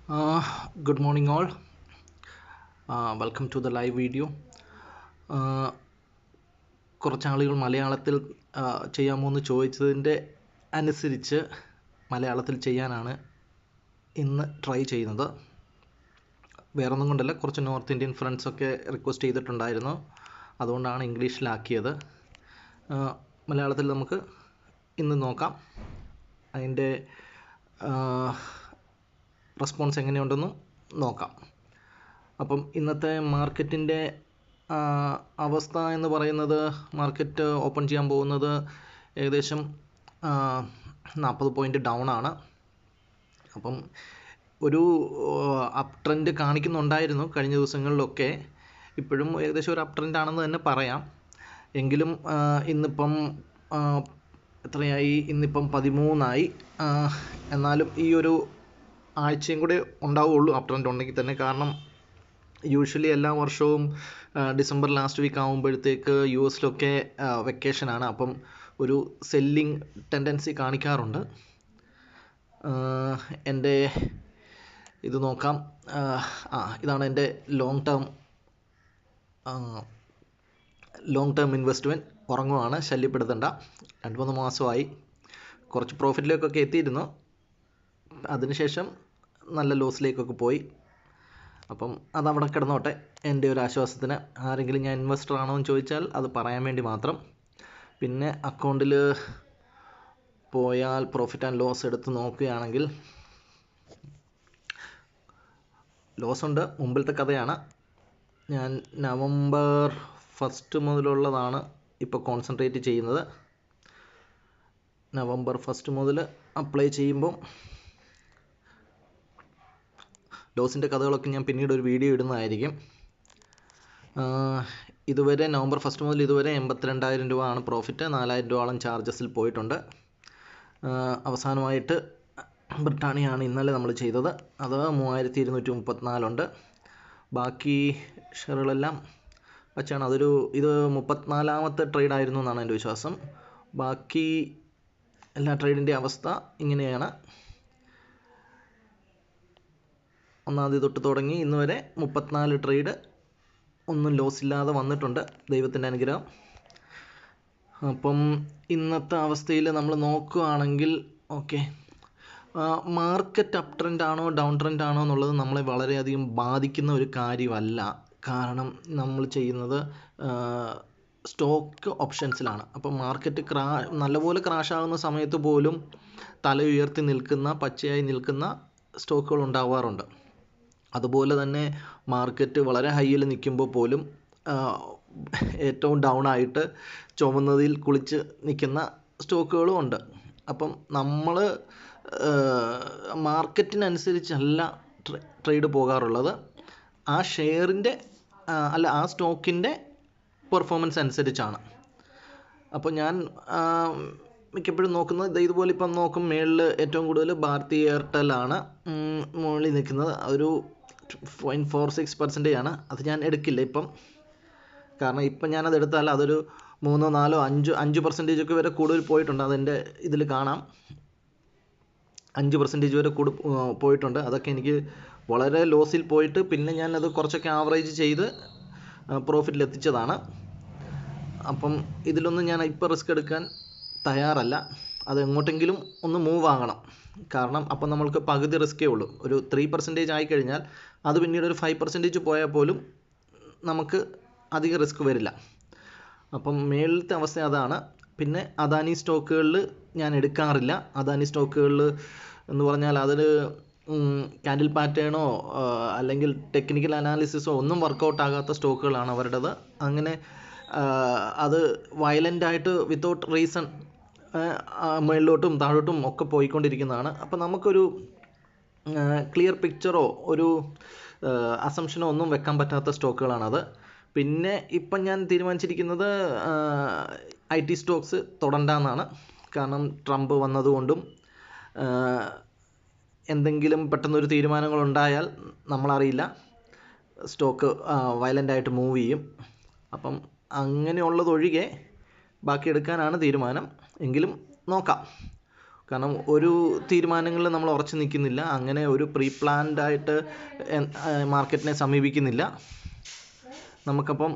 Good morning, all. Welcome to the live video. കുറച്ച് ആളുകൾ മലയാളത്തിൽ ചെയ്യാമോ എന്ന് ചോദിച്ചതിൻ്റെ അനുസരിച്ച് മലയാളത്തിൽ ചെയ്യാനാണ് ഇന്ന് ട്രൈ ചെയ്യുന്നത്. വേറൊന്നും കൊണ്ടല്ല, കുറച്ച് നോർത്ത് ഇന്ത്യൻ ഫ്രണ്ട്സൊക്കെ റിക്വസ്റ്റ് ചെയ്തിട്ടുണ്ടായിരുന്നു, അതുകൊണ്ടാണ് ഇംഗ്ലീഷിലാക്കിയത്. മലയാളത്തിൽ നമുക്ക് ഇന്ന് നോക്കാം. അതിൻ്റെ റെസ്പോൺസ് എങ്ങനെയുണ്ടെന്നും നോക്കാം. അപ്പം ഇന്നത്തെ മാർക്കറ്റിൻ്റെ അവസ്ഥ എന്ന് പറയുന്നത്, മാർക്കറ്റ് ഓപ്പൺ ചെയ്യാൻ പോകുന്നത് ഏകദേശം 40 പോയിൻ്റ് ഡൗൺ ആണ്. അപ്പം ഒരു അപ്പ് ട്രെൻഡ് കാണിക്കുന്നുണ്ടായിരുന്നു കഴിഞ്ഞ ദിവസങ്ങളിലൊക്കെ. ഇപ്പോഴും ഏകദേശം ഒരു അപ്പ് ട്രെൻഡ് ആണെന്ന് തന്നെ പറയാം. എങ്കിലും ഇന്നിപ്പം എത്രയായി? ഇന്നിപ്പം 13 എന്നാലും ഈ ഒരു ആഴ്ചയും കൂടെ ഉണ്ടാവുകയുള്ളൂ അപ്പ് ട്രെൻഡ് ഉണ്ടെങ്കിൽ തന്നെ. കാരണം യൂഷ്വലി എല്ലാ വർഷവും ഡിസംബർ ലാസ്റ്റ് വീക്ക് ആകുമ്പോഴത്തേക്ക് US-ലൊക്കെ വെക്കേഷനാണ്. അപ്പം ഒരു സെല്ലിങ് ടെൻഡൻസി കാണിക്കാറുണ്ട്. എൻ്റെ ഇത് നോക്കാം. ഇതാണ് എൻ്റെ ലോങ് ടേം ഇൻവെസ്റ്റ്മെൻറ്റ്. ഉറങ്ങുവാണ്, ശല്യപ്പെടുത്തണ്ട. 2-3 മാസമായി. കുറച്ച് പ്രോഫിറ്റിലേക്കൊക്കെ എത്തിയിരുന്നു, അതിനുശേഷം നല്ല ലോസിലേക്കൊക്കെ പോയി. അപ്പം അതവിടെ കിടന്നോട്ടെ, എൻ്റെ ഒരു ആശ്വാസത്തിന്. ആരെങ്കിലും ഞാൻ ഇൻവെസ്റ്റർ ആണോ എന്ന് ചോദിച്ചാൽ അത് പറയാൻ വേണ്ടി മാത്രം. പിന്നെ അക്കൗണ്ടിൽ പോയാൽ പ്രോഫിറ്റ് ആൻഡ് ലോസ് എടുത്ത് നോക്കുകയാണെങ്കിൽ ലോസ് ഉണ്ട്. മുമ്പിലത്തെ കഥയാണ്. ഞാൻ നവംബർ 1 മുതലുള്ളതാണ് ഇപ്പോൾ കോൺസെൻട്രേറ്റ് ചെയ്യുന്നത്. നവംബർ 1 മുതൽ അപ്ലൈ ചെയ്യുമ്പം ലോസിൻ്റെ കഥകളൊക്കെ ഞാൻ പിന്നീട് ഒരു വീഡിയോ ഇടുന്നതായിരിക്കും. ഇതുവരെ നവംബർ 1 മുതൽ ഇതുവരെ 82,000 രൂപ ആണ് പ്രോഫിറ്റ്. 4,000 രൂപയോളം ചാർജസിൽ പോയിട്ടുണ്ട്. അവസാനമായിട്ട് ബ്രിട്ടാനിയാണ് ഇന്നലെ നമ്മൾ ചെയ്തത്. അത് 3,234 ഉണ്ട്. ബാക്കി ഷെയറുകളെല്ലാം വച്ചാണ്. ഇത് 34ാമത്തെ ട്രേഡായിരുന്നു എന്നാണ് എൻ്റെ വിശ്വാസം. ബാക്കി എല്ലാ ട്രേഡിൻ്റെ അവസ്ഥ ഇങ്ങനെയാണ്. 1-ാം തീയതി തൊട്ട് തുടങ്ങി ഇന്ന് വരെ 34 ട്രേഡ് ഒന്നും ലോസ് ഇല്ലാതെ വന്നിട്ടുണ്ട്, ദൈവത്തിൻ്റെ അനുഗ്രഹം. അപ്പം ഇന്നത്തെ അവസ്ഥയിൽ നമ്മൾ നോക്കുകയാണെങ്കിൽ മാർക്കറ്റ് അപ്പ് ട്രെൻഡ് ആണോ ഡൗൺ ട്രെൻഡ് ആണോ എന്നുള്ളത് നമ്മളെ വളരെയധികം ബാധിക്കുന്ന ഒരു കാര്യമല്ല. കാരണം നമ്മൾ ചെയ്യുന്നത് സ്റ്റോക്ക് ഓപ്ഷൻസിലാണ്. അപ്പം മാർക്കറ്റ് നല്ലപോലെ ക്രാഷ് ആകുന്ന സമയത്ത് പോലും തല ഉയർത്തി നിൽക്കുന്ന, പച്ചയായി നിൽക്കുന്ന സ്റ്റോക്കുകൾ ഉണ്ടാവാറുണ്ട്. അതുപോലെ തന്നെ മാർക്കറ്റ് വളരെ ഹൈയിൽ നിൽക്കുമ്പോൾ പോലും ഏറ്റവും ഡൗൺ ആയിട്ട് ചുമന്നതിൽ കുളിച്ച് നിൽക്കുന്ന സ്റ്റോക്കുകളും ഉണ്ട്. അപ്പം നമ്മൾ മാർക്കറ്റിനനുസരിച്ചല്ല ട്രേഡ് പോകാറുള്ളത്, ആ ഷെയറിൻ്റെ ആ സ്റ്റോക്കിൻ്റെ പെർഫോമൻസ് അനുസരിച്ചാണ്. അപ്പോൾ ഞാൻ മിക്കപ്പോഴും നോക്കുന്നത് ഇതുപോലെ. ഇപ്പം നോക്കും, മേളിൽ ഏറ്റവും കൂടുതൽ ഭാരതി എയർടെലാണ് മുകളിൽ നിൽക്കുന്നത്. ഒരു 0.46% ആണ്. അത് ഞാൻ എടുക്കില്ല ഇപ്പം. കാരണം ഇപ്പം ഞാനത് എടുത്താൽ അതൊരു 3, 4, 5% ഒക്കെ വരെ കൂടുതൽ പോയിട്ടുണ്ട്. അതെൻ്റെ ഇതിൽ കാണാം. 5% വരെ പോയിട്ടുണ്ട്. അതൊക്കെ എനിക്ക് വളരെ ലോസിൽ പോയിട്ട് പിന്നെ ഞാനത് കുറച്ചൊക്കെ ആവറേജ് ചെയ്ത് പ്രോഫിറ്റിൽ എത്തിച്ചതാണ്. അപ്പം ഇതിലൊന്നും ഞാൻ ഇപ്പോൾ റിസ്ക് എടുക്കാൻ തയ്യാറല്ല. അത് എങ്ങോട്ടെങ്കിലും ഒന്ന് മൂവ് ആകണം. കാരണം അപ്പം നമ്മൾക്ക് പകുതി റിസ്ക്കേ ഉള്ളൂ. ഒരു 3% ആയിക്കഴിഞ്ഞാൽ അത് പിന്നീട് ഒരു 5% പോയാൽ പോലും നമുക്ക് അധികം റിസ്ക് വരില്ല. അപ്പം മേളിലത്തെ അവസ്ഥ അതാണ്. പിന്നെ അദാനി സ്റ്റോക്കുകളിൽ ഞാൻ എടുക്കാറില്ല. അദാനി സ്റ്റോക്കുകളിൽ എന്ന് പറഞ്ഞാൽ അതിൽ ക്യാൻഡിൽ പാറ്റേണോ അല്ലെങ്കിൽ ടെക്നിക്കൽ അനാലിസിസോ ഒന്നും വർക്കൗട്ട് ആകാത്ത സ്റ്റോക്കുകളാണ് അവരുടേത്. അങ്ങനെ അത് വയലൻ്റായിട്ട് വിത്തൗട്ട് റീസൺ മുകളിലോട്ടും താഴോട്ടും ഒക്കെ പോയിക്കൊണ്ടിരിക്കുന്നതാണ്. അപ്പോൾ നമുക്കൊരു ക്ലിയർ പിക്ചറോ ഒരു അസംഷനോ ഒന്നും വെക്കാൻ പറ്റാത്ത സ്റ്റോക്കുകളാണത്. പിന്നെ ഇപ്പം ഞാൻ തീരുമാനിച്ചിരിക്കുന്നത് IT സ്റ്റോക്സ് തൊടണ്ടെന്നാണ്. കാരണം ട്രംപ് വന്നതുകൊണ്ടും എന്തെങ്കിലും പെട്ടെന്നൊരു തീരുമാനങ്ങളുണ്ടായാൽ നമ്മളറിയില്ല, സ്റ്റോക്ക് വയലൻ്റായിട്ട് മൂവ് ചെയ്യും. അപ്പം അങ്ങനെയുള്ളതൊഴികെ ബാക്കി എടുക്കാനാണ് തീരുമാനം. എങ്കിലും നോക്കാം. കാരണം ഒരു തീരുമാനങ്ങളിൽ നമ്മൾ ഉറച്ചു നിൽക്കുന്നില്ല, അങ്ങനെ ഒരു പ്രീ പ്ലാൻഡ് ആയിട്ട് മാർക്കറ്റിനെ സമീപിക്കുന്നില്ല. നമുക്കപ്പം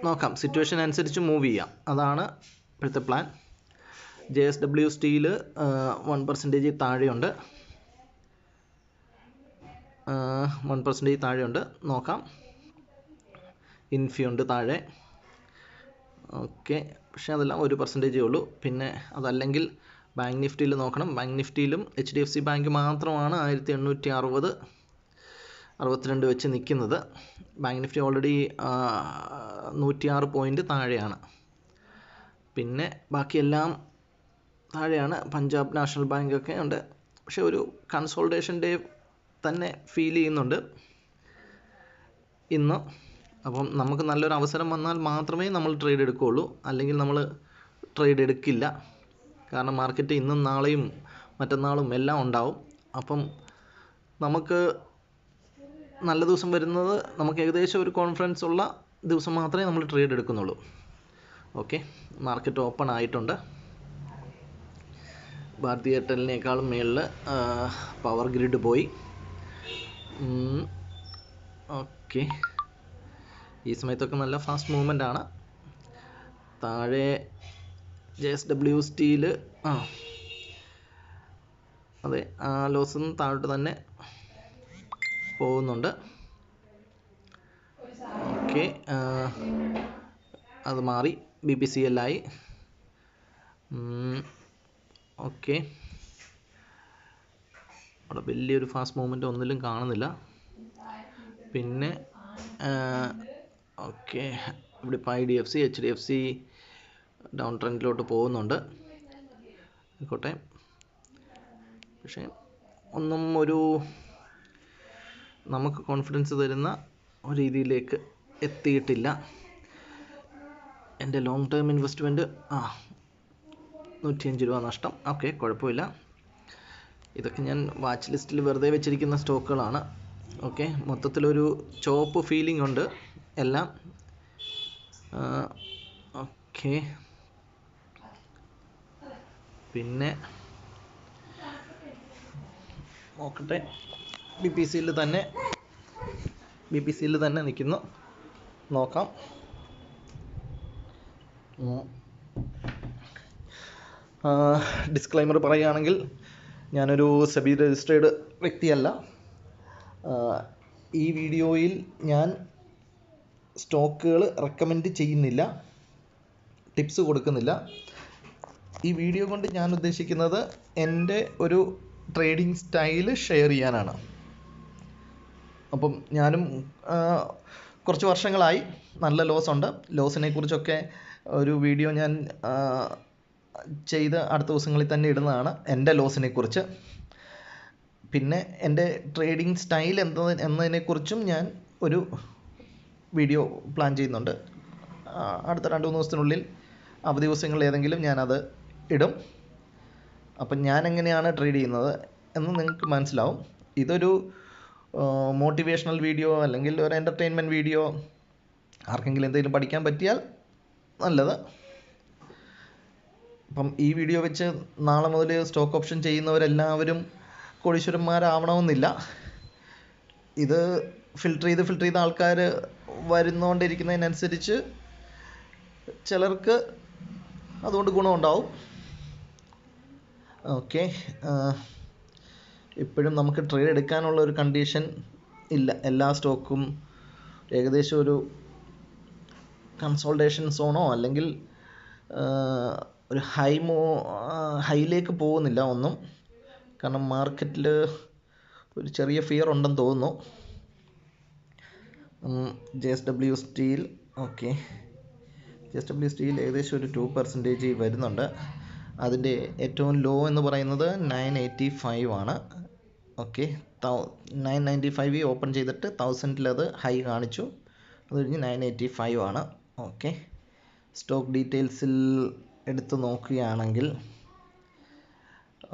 നോക്കാം, സിറ്റുവേഷൻ അനുസരിച്ച് മൂവ് ചെയ്യാം. അതാണ് ഇപ്പോഴത്തെ പ്ലാൻ. JSW steel 1% താഴെയുണ്ട്, 1% താഴെയുണ്ട്. നോക്കാം. ഇൻഫി ഉണ്ട് താഴെ. ഓക്കെ, പക്ഷേ അതെല്ലാം 1% ഉള്ളൂ. പിന്നെ അതല്ലെങ്കിൽ ബാങ്ക് നിഫ്റ്റിയിൽ നോക്കണം. ബാങ്ക് നിഫ്റ്റിയിലും HDFC ബാങ്ക് മാത്രമാണ് 1862 വെച്ച് നിൽക്കുന്നത്. ബാങ്ക് നിഫ്റ്റി ഓൾറെഡി 106 പോയിൻ്റ് താഴെയാണ്. പിന്നെ ബാക്കിയെല്ലാം താഴെയാണ്. പഞ്ചാബ് നാഷണൽ ബാങ്ക് ഒക്കെ ഉണ്ട്. പക്ഷേ ഒരു കൺസോൾട്ടേഷൻ ഡേ തന്നെ ഫീൽ ചെയ്യുന്നുണ്ട് ഇന്ന്. അപ്പം നമുക്ക് നല്ലൊരു അവസരം വന്നാൽ മാത്രമേ നമ്മൾ ട്രേഡ് എടുക്കുകയുള്ളൂ, അല്ലെങ്കിൽ നമ്മൾ ട്രേഡ് എടുക്കില്ല. കാരണം മാർക്കറ്റ് ഇന്നും നാളെയും മറ്റന്നാളും എല്ലാം ഉണ്ടാവും. അപ്പം നമുക്ക് നല്ല ദിവസം വരുന്നത്, നമുക്ക് ഏകദേശം ഒരു കോൺഫിഡൻസ് ഉള്ള ദിവസം മാത്രമേ നമ്മൾ ട്രേഡ് എടുക്കുന്നുള്ളൂ. ഓക്കെ, മാർക്കറ്റ് ഓപ്പൺ ആയിട്ടുണ്ട്. ഭാരതി എയർടെലിനേക്കാളും മേളിൽ പവർ ഗ്രിഡ് പോയി. ഓക്കെ, ഈ സമയത്തൊക്കെ നല്ല ഫാസ്റ്റ് മൂവ്മെൻ്റ് ആണ്. താഴെ JSW സ്റ്റീൽ അതെ, ആ ലോസും താഴോട്ട് തന്നെ പോകുന്നുണ്ട്. ഓക്കെ, അത് മാറി BPCL ആയി. ഓക്കെ, അവിടെ വലിയൊരു ഫാസ്റ്റ് മൂവ്മെൻ്റ് ഒന്നിലും കാണുന്നില്ല. പിന്നെ ഓക്കെ, ഇവിടെ ഇപ്പോൾ IDFC HDFC ഡൗൺ ട്രെൻഡിലോട്ട് പോകുന്നുണ്ട്. ആയിക്കോട്ടെ, പക്ഷേ ഒന്നും നമുക്ക് കോൺഫിഡൻസ് തരുന്ന ഒരു രീതിയിലേക്ക് എത്തിയിട്ടില്ല. എൻ്റെ ലോങ് ടേം ഇൻവെസ്റ്റ്മെൻറ്റ് 105 രൂപ നഷ്ടം. ഓക്കെ, കുഴപ്പമില്ല. ഇതൊക്കെ ഞാൻ വാച്ച് ലിസ്റ്റിൽ വെറുതെ വെച്ചിരിക്കുന്ന സ്റ്റോക്കുകളാണ്. ഓക്കെ, മൊത്തത്തിലൊരു ചോപ്പ് ഫീലിംഗ് ഉണ്ട് എല്ലാം. ഓക്കെ, പിന്നെ നോക്കട്ടെ. BPCL തന്നെ നിൽക്കുന്നു. നോക്കാം. ഡിസ്ക്ലൈമർ പറയുകയാണെങ്കിൽ, ഞാനൊരു സെബി രജിസ്ട്രേഡ് വ്യക്തിയല്ല. ഈ വീഡിയോയിൽ ഞാൻ സ്റ്റോക്കുകൾ റെക്കമെൻഡ് ചെയ്യുന്നില്ല, ടിപ്സ് കൊടുക്കുന്നില്ല. ഈ വീഡിയോ കൊണ്ട് ഞാൻ ഉദ്ദേശിക്കുന്നത് എൻ്റെ ഒരു ട്രേഡിംഗ് സ്റ്റൈല് ഷെയർ ചെയ്യാനാണ്. അപ്പം ഞാനും കുറച്ച് വർഷങ്ങളായി നല്ല ലോസ് ഉണ്ട്. ലോസിനെ കുറിച്ചൊക്കെ ഒരു വീഡിയോ ഞാൻ ചെയ്ത് അടുത്ത ദിവസങ്ങളിൽ തന്നെ ഇടുന്നതാണ്, എൻ്റെ ലോസിനെ കുറിച്ച്. പിന്നെ എൻ്റെ ട്രേഡിംഗ് സ്റ്റൈൽ എന്നതിനെക്കുറിച്ചും ഞാൻ ഒരു വീഡിയോ പ്ലാൻ ചെയ്യുന്നുണ്ട്. അടുത്ത 2-3 ദിവസത്തിനുള്ളിൽ അവധി ദിവസങ്ങളിൽ ഏതെങ്കിലും ഞാനത് ഇടും. അപ്പം ഞാൻ എങ്ങനെയാണ് ട്രേഡ് ചെയ്യുന്നത് എന്ന് നിങ്ങൾക്ക് മനസ്സിലാവും. ഇതൊരു മോട്ടിവേഷണൽ വീഡിയോ അല്ലെങ്കിൽ ഒരു എൻ്റർടൈൻമെൻറ്റ് വീഡിയോ, ആർക്കെങ്കിലും എന്തെങ്കിലും പഠിക്കാൻ പറ്റിയാൽ നല്ലത്. അപ്പം ഈ വീഡിയോ വെച്ച് നാളെ മുതൽ സ്റ്റോക്ക് ഓപ്ഷൻ ചെയ്യുന്നവരെല്ലാവരും കോടീശ്വരന്മാരാവണമെന്നില്ല. ഇത് ഫിൽട്ടർ ചെയ്ത് ആൾക്കാർ വരുന്നുകൊണ്ടിരിക്കുന്നതിനനുസരിച്ച് ചിലർക്ക് അതുകൊണ്ട് ഗുണമുണ്ടാവും. ഓക്കെ, ഇപ്പോഴും നമുക്ക് ട്രേഡ് എടുക്കാനുള്ള ഒരു കണ്ടീഷൻ ഇല്ല. എല്ലാ സ്റ്റോക്കും ഏകദേശം ഒരു കൺസോൾട്ടേഷൻ സോണോ അല്ലെങ്കിൽ ഒരു ഹൈയിലേക്ക് പോകുന്നില്ല ഒന്നും. കാരണം മാർക്കറ്റിൽ ഒരു ചെറിയ ഫിയർ ഉണ്ടെന്ന് തോന്നുന്നു. JSW steel, okay, JSW steel ഏകദേശം ഒരു 2% വരുന്നുണ്ട്. അതിൻ്റെ ഏറ്റവും ലോ എന്ന് പറയുന്നത് 985 ആണ്. ഓക്കെ, 995 ഓപ്പൺ ചെയ്തിട്ട് 1000 അത് ഹൈ കാണിച്ചു. അത് കഴിഞ്ഞ് 985 ആണ്. ഓക്കെ, സ്റ്റോക്ക് ഡീറ്റെയിൽസിൽ എടുത്ത് നോക്കുകയാണെങ്കിൽ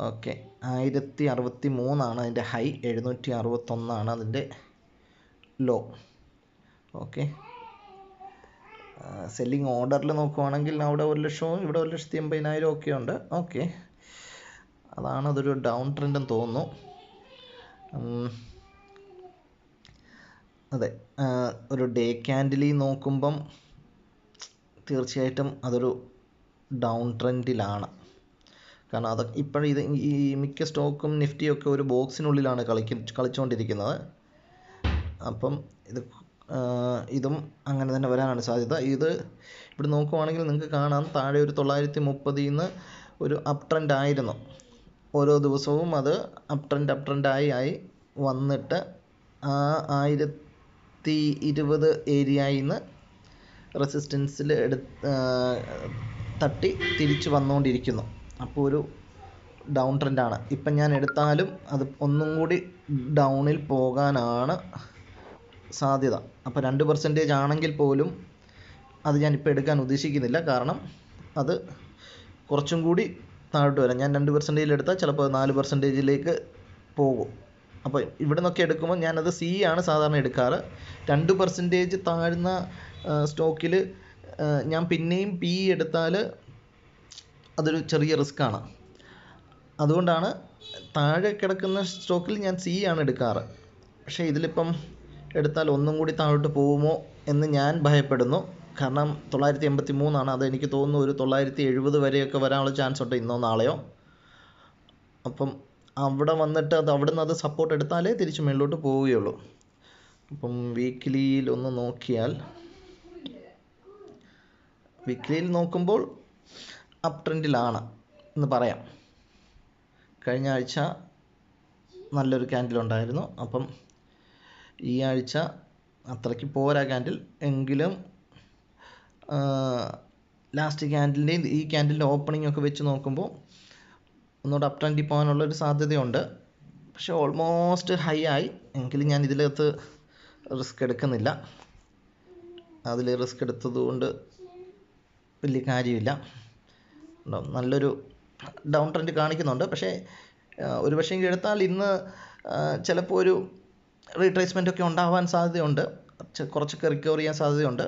ഓക്കെ, 1063 ആണ് അതിൻ്റെ ഹൈ, 761 ആണ് അതിൻ്റെ ലോ. ഓക്കെ, സെല്ലിങ് ഓർഡറിൽ നോക്കുവാണെങ്കിൽ അവിടെ 1 ലക്ഷവും ഇവിടെ 1,80,000 ഒക്കെ ഉണ്ട്. ഓക്കെ, അതൊരു ഡൗൺ ട്രെൻഡ് എന്ന് തോന്നുന്നു. അതെ, ഒരു ഡേ ക്യാൻഡിലിൽ നോക്കുമ്പം തീർച്ചയായിട്ടും അതൊരു ഡൗൺ ട്രെൻഡിലാണ്. കാരണം ഇപ്പോഴും ഈ മിക്ക സ്റ്റോക്കും നിഫ്റ്റിയൊക്കെ ഒരു ബോക്സിനുള്ളിലാണ് കളിച്ചുകൊണ്ടിരിക്കുന്നത്. അപ്പം ഇതും അങ്ങനെ തന്നെ വരാനാണ് സാധ്യത. ഇവിടെ നോക്കുവാണെങ്കിൽ നിങ്ങൾക്ക് കാണാം, താഴെ ഒരു 930 നിന്ന് ഒരു അപ് ട്രെൻഡ് ആയിരുന്നു. ഓരോ ദിവസവും അത് അപ് ട്രെൻഡ് ആയി വന്നിട്ട് ആ 1020 ഏരിയയിൽ നിന്ന് റെസിസ്റ്റൻസിൽ തട്ടി തിരിച്ച് വന്നുകൊണ്ടിരിക്കുന്നു. അപ്പോൾ ഒരു ഡൗൺ ട്രെൻഡാണ്. ഇപ്പം ഞാൻ എടുത്താലും അത് ഒന്നും കൂടി ഡൗണിൽ പോകാനാണ് സാധ്യത. അപ്പോൾ 2% ആണെങ്കിൽ പോലും അത് ഞാനിപ്പോൾ എടുക്കാൻ ഉദ്ദേശിക്കുന്നില്ല. കാരണം അത് കുറച്ചും കൂടി താഴോട്ട് വരാം. ഞാൻ 2% എടുത്താൽ ചിലപ്പോൾ 4%ലേക്ക് പോകും. അപ്പോൾ ഇവിടെ നിന്നൊക്കെ എടുക്കുമ്പോൾ ഞാനത് സി ആണ് സാധാരണ എടുക്കാറ്. 2% താഴ്ന്ന സ്റ്റോക്കിൽ ഞാൻ പിന്നെയും പി എടുത്താൽ അതൊരു ചെറിയ റിസ്ക്കാണ്. അതുകൊണ്ടാണ് താഴെ കിടക്കുന്ന സ്റ്റോക്കിൽ ഞാൻ സി ആണ് എടുക്കാറ്. പക്ഷേ ഇതിലിപ്പം എടുത്താൽ ഒന്നും കൂടി താഴോട്ട് പോകുമോ എന്ന് ഞാൻ ഭയപ്പെടുന്നു. കാരണം 983 അത് എനിക്ക് തോന്നുന്നു ഒരു 970 വരെയൊക്കെ വരാനുള്ള ചാൻസ് ഉണ്ട് ഇന്നോ നാളെയോ. അപ്പം അവിടെ വന്നിട്ട് അവിടെ നിന്ന് അത് സപ്പോർട്ട് എടുത്താലേ തിരിച്ച് മുകളിലോട്ട് പോവുകയുള്ളൂ. അപ്പം വീക്ക്ലിയിൽ ഒന്ന് നോക്കിയാൽ, വീക്ക്ലിയിൽ നോക്കുമ്പോൾ അപ് ട്രെൻഡിലാണ് എന്ന് പറയാം. കഴിഞ്ഞ ആഴ്ച നല്ലൊരു ക്യാൻഡിൽ ഉണ്ടായിരുന്നു. അപ്പം ഈ ആഴ്ച അത്രയ്ക്ക് പോരാ ക്യാൻഡിൽ. എങ്കിലും ലാസ്റ്റ് ക്യാൻഡിലിൻ്റെയും ഈ ക്യാൻഡിലിൻ്റെ ഓപ്പണിംഗ് ഒക്കെ വെച്ച് നോക്കുമ്പോൾ ഒന്നുകൂടെ അപ് ട്രെൻഡിൽ പോകാനുള്ളൊരു സാധ്യതയുണ്ട്. പക്ഷേ ഓൾമോസ്റ്റ് ഹൈ ആയി. എങ്കിലും ഞാൻ ഇതിനകത്ത് റിസ്ക് എടുക്കുന്നില്ല. അതിൽ റിസ്ക് എടുത്തതുകൊണ്ട് വലിയ കാര്യമില്ല. നല്ലൊരു ഡൗൺ ട്രെൻഡ് കാണിക്കുന്നുണ്ട്. പക്ഷേ ഒരു പക്ഷേ എടുത്താൽ ഇന്ന് ചിലപ്പോൾ ഒരു റീട്രേസ്മെൻ്റ് ഒക്കെ ഉണ്ടാവാൻ സാധ്യതയുണ്ട്. കുറച്ചൊക്കെ റിക്കവർ ചെയ്യാൻ സാധ്യതയുണ്ട്.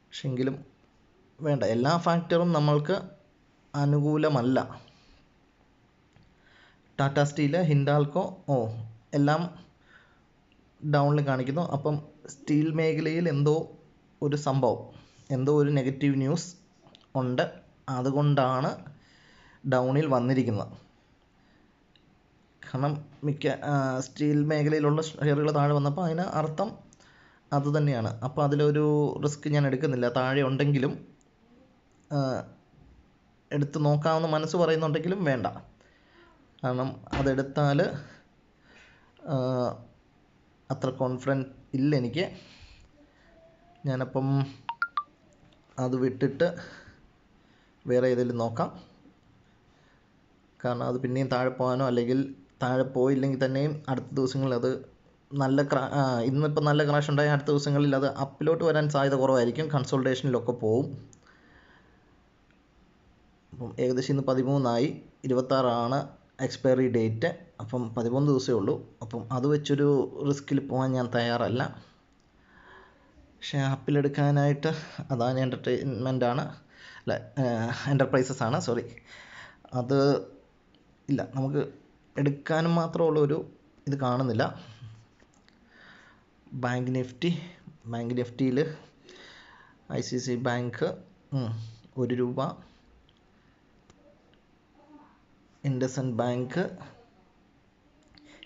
പക്ഷെ എങ്കിലും വേണ്ട, എല്ലാ ഫാക്ടറും നമ്മൾക്ക് അനുകൂലമല്ല. ടാറ്റ സ്റ്റീൽ, ഹിൻഡാൽകോ എല്ലാം ഡൗണിൽ കാണിക്കുന്നു. അപ്പം സ്റ്റീൽ മേഖലയിൽ എന്തോ ഒരു സംഭവം, എന്തോ ഒരു നെഗറ്റീവ് ന്യൂസ് ഉണ്ട്. അതുകൊണ്ടാണ് ഡൗണിൽ വന്നിരിക്കുന്നത്. കാരണം മിക്ക സ്റ്റീൽ മേഖലയിലുള്ള ഷെയറുകൾ താഴെ വന്നപ്പോൾ അതിന് അർത്ഥം അതുതന്നെയാണ്. അപ്പോൾ അതിലൊരു റിസ്ക് ഞാൻ എടുക്കുന്നില്ല. താഴെ ഉണ്ടെങ്കിലും എടുത്ത് നോക്കാമെന്ന് മനസ്സ് പറയുന്നുണ്ടെങ്കിലും വേണ്ട. കാരണം അതെടുത്താൽ അത്ര കോൺഫിഡൻറ്റ് ഇല്ല എനിക്ക്. ഞാനപ്പം അത് വിട്ടിട്ട് വേറെ ഏതെങ്കിലും നോക്കാം. കാരണം അത് പിന്നെയും താഴെ പോകാനോ അല്ലെങ്കിൽ താഴെ പോയില്ലെങ്കിൽ തന്നെയും അടുത്ത ദിവസങ്ങളിൽ അത് ഇന്നിപ്പോൾ നല്ല ക്രാഷ് ഉണ്ടായ അടുത്ത ദിവസങ്ങളിൽ അത് അപ്പിലോട്ട് വരാൻ സാധ്യത കുറവായിരിക്കും. കൺസോൾട്ടേഷനിലൊക്കെ പോവും. അപ്പം ഏകദേശം ഇന്ന് 13 26 എക്സ്പയറി ഡേറ്റ്. അപ്പം 13 ദിവസമേ ഉള്ളൂ. അപ്പം അത് വെച്ചൊരു റിസ്കിൽ പോകാൻ ഞാൻ തയ്യാറല്ല. പക്ഷേ ആപ്പിലെടുക്കാനായിട്ട് അദാനി എൻ്റർപ്രൈസസ് ആണ് അത് ഇല്ല, നമുക്ക് എടുക്കാനും മാത്രമുള്ളൊരു ഇത് കാണുന്നില്ല. ബാങ്ക് നിഫ്റ്റിയിൽ ICICI ബാങ്ക് 1 രൂപ, ഇൻഡസ്ഇൻഡ് ബാങ്ക്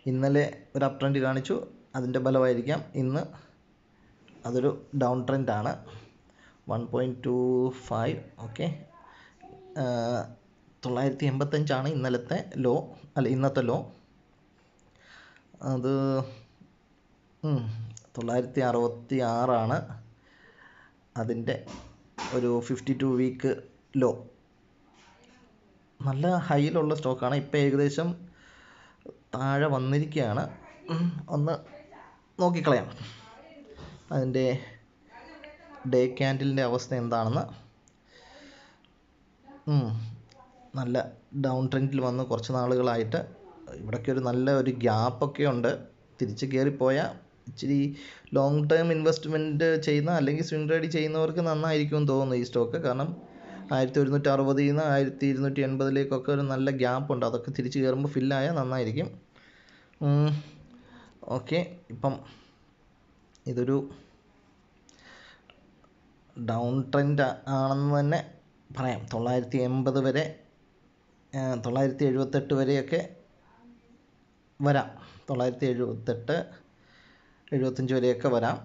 ഇന്നലെ ഒരു അപ് ട്രെൻഡ് കാണിച്ചു. അതിൻ്റെ ഫലമായിരിക്കാം ഇന്ന് അതൊരു ഡൗൺ ട്രെൻഡാണ്. 1.25 ഓക്കെ. 985 ഇന്നത്തെ ലോ. അത് 966 അതിൻ്റെ ഒരു 52 വീക്ക് ലോ. നല്ല ഹൈയിലുള്ള സ്റ്റോക്കാണ്. ഇപ്പോൾ ഏകദേശം താഴെ വന്നിരിക്കുകയാണ്. ഒന്ന് നോക്കിക്കളയാം അതിൻ്റെ ഡേ ക്യാൻഡിലിൻ്റെ അവസ്ഥ എന്താണെന്ന്. നല്ല ഡൗൺ ട്രെൻഡിൽ വന്ന് കുറച്ച് നാളുകളായിട്ട് ഇവിടൊക്കെ ഒരു നല്ല ഒരു ഗ്യാപ്പൊക്കെ ഉണ്ട്. തിരിച്ച് കയറിപ്പോയാൽ ഇച്ചിരി ലോങ് ടേം ഇൻവെസ്റ്റ്മെൻറ്റ് ചെയ്യുന്ന അല്ലെങ്കിൽ സ്വിംഗ് ട്രേഡ് ചെയ്യുന്നവർക്ക് നന്നായിരിക്കുമെന്ന് തോന്നുന്നു ഈ സ്റ്റോക്ക്. കാരണം 1160 നിന്ന് 1280 ഒരു നല്ല ഗ്യാപ്പ് ഉണ്ട്. അതൊക്കെ തിരിച്ച് കയറുമ്പോൾ ഫില്ലായാൽ നന്നായിരിക്കും. ഓക്കെ, ഇപ്പം ഇതൊരു ഡൗൺ ട്രെൻഡ് ആണെന്ന് തന്നെ പറയാം. 980 വരെ 978 വരെയൊക്കെ വരാം. 978 75 വരെയൊക്കെ വരാം.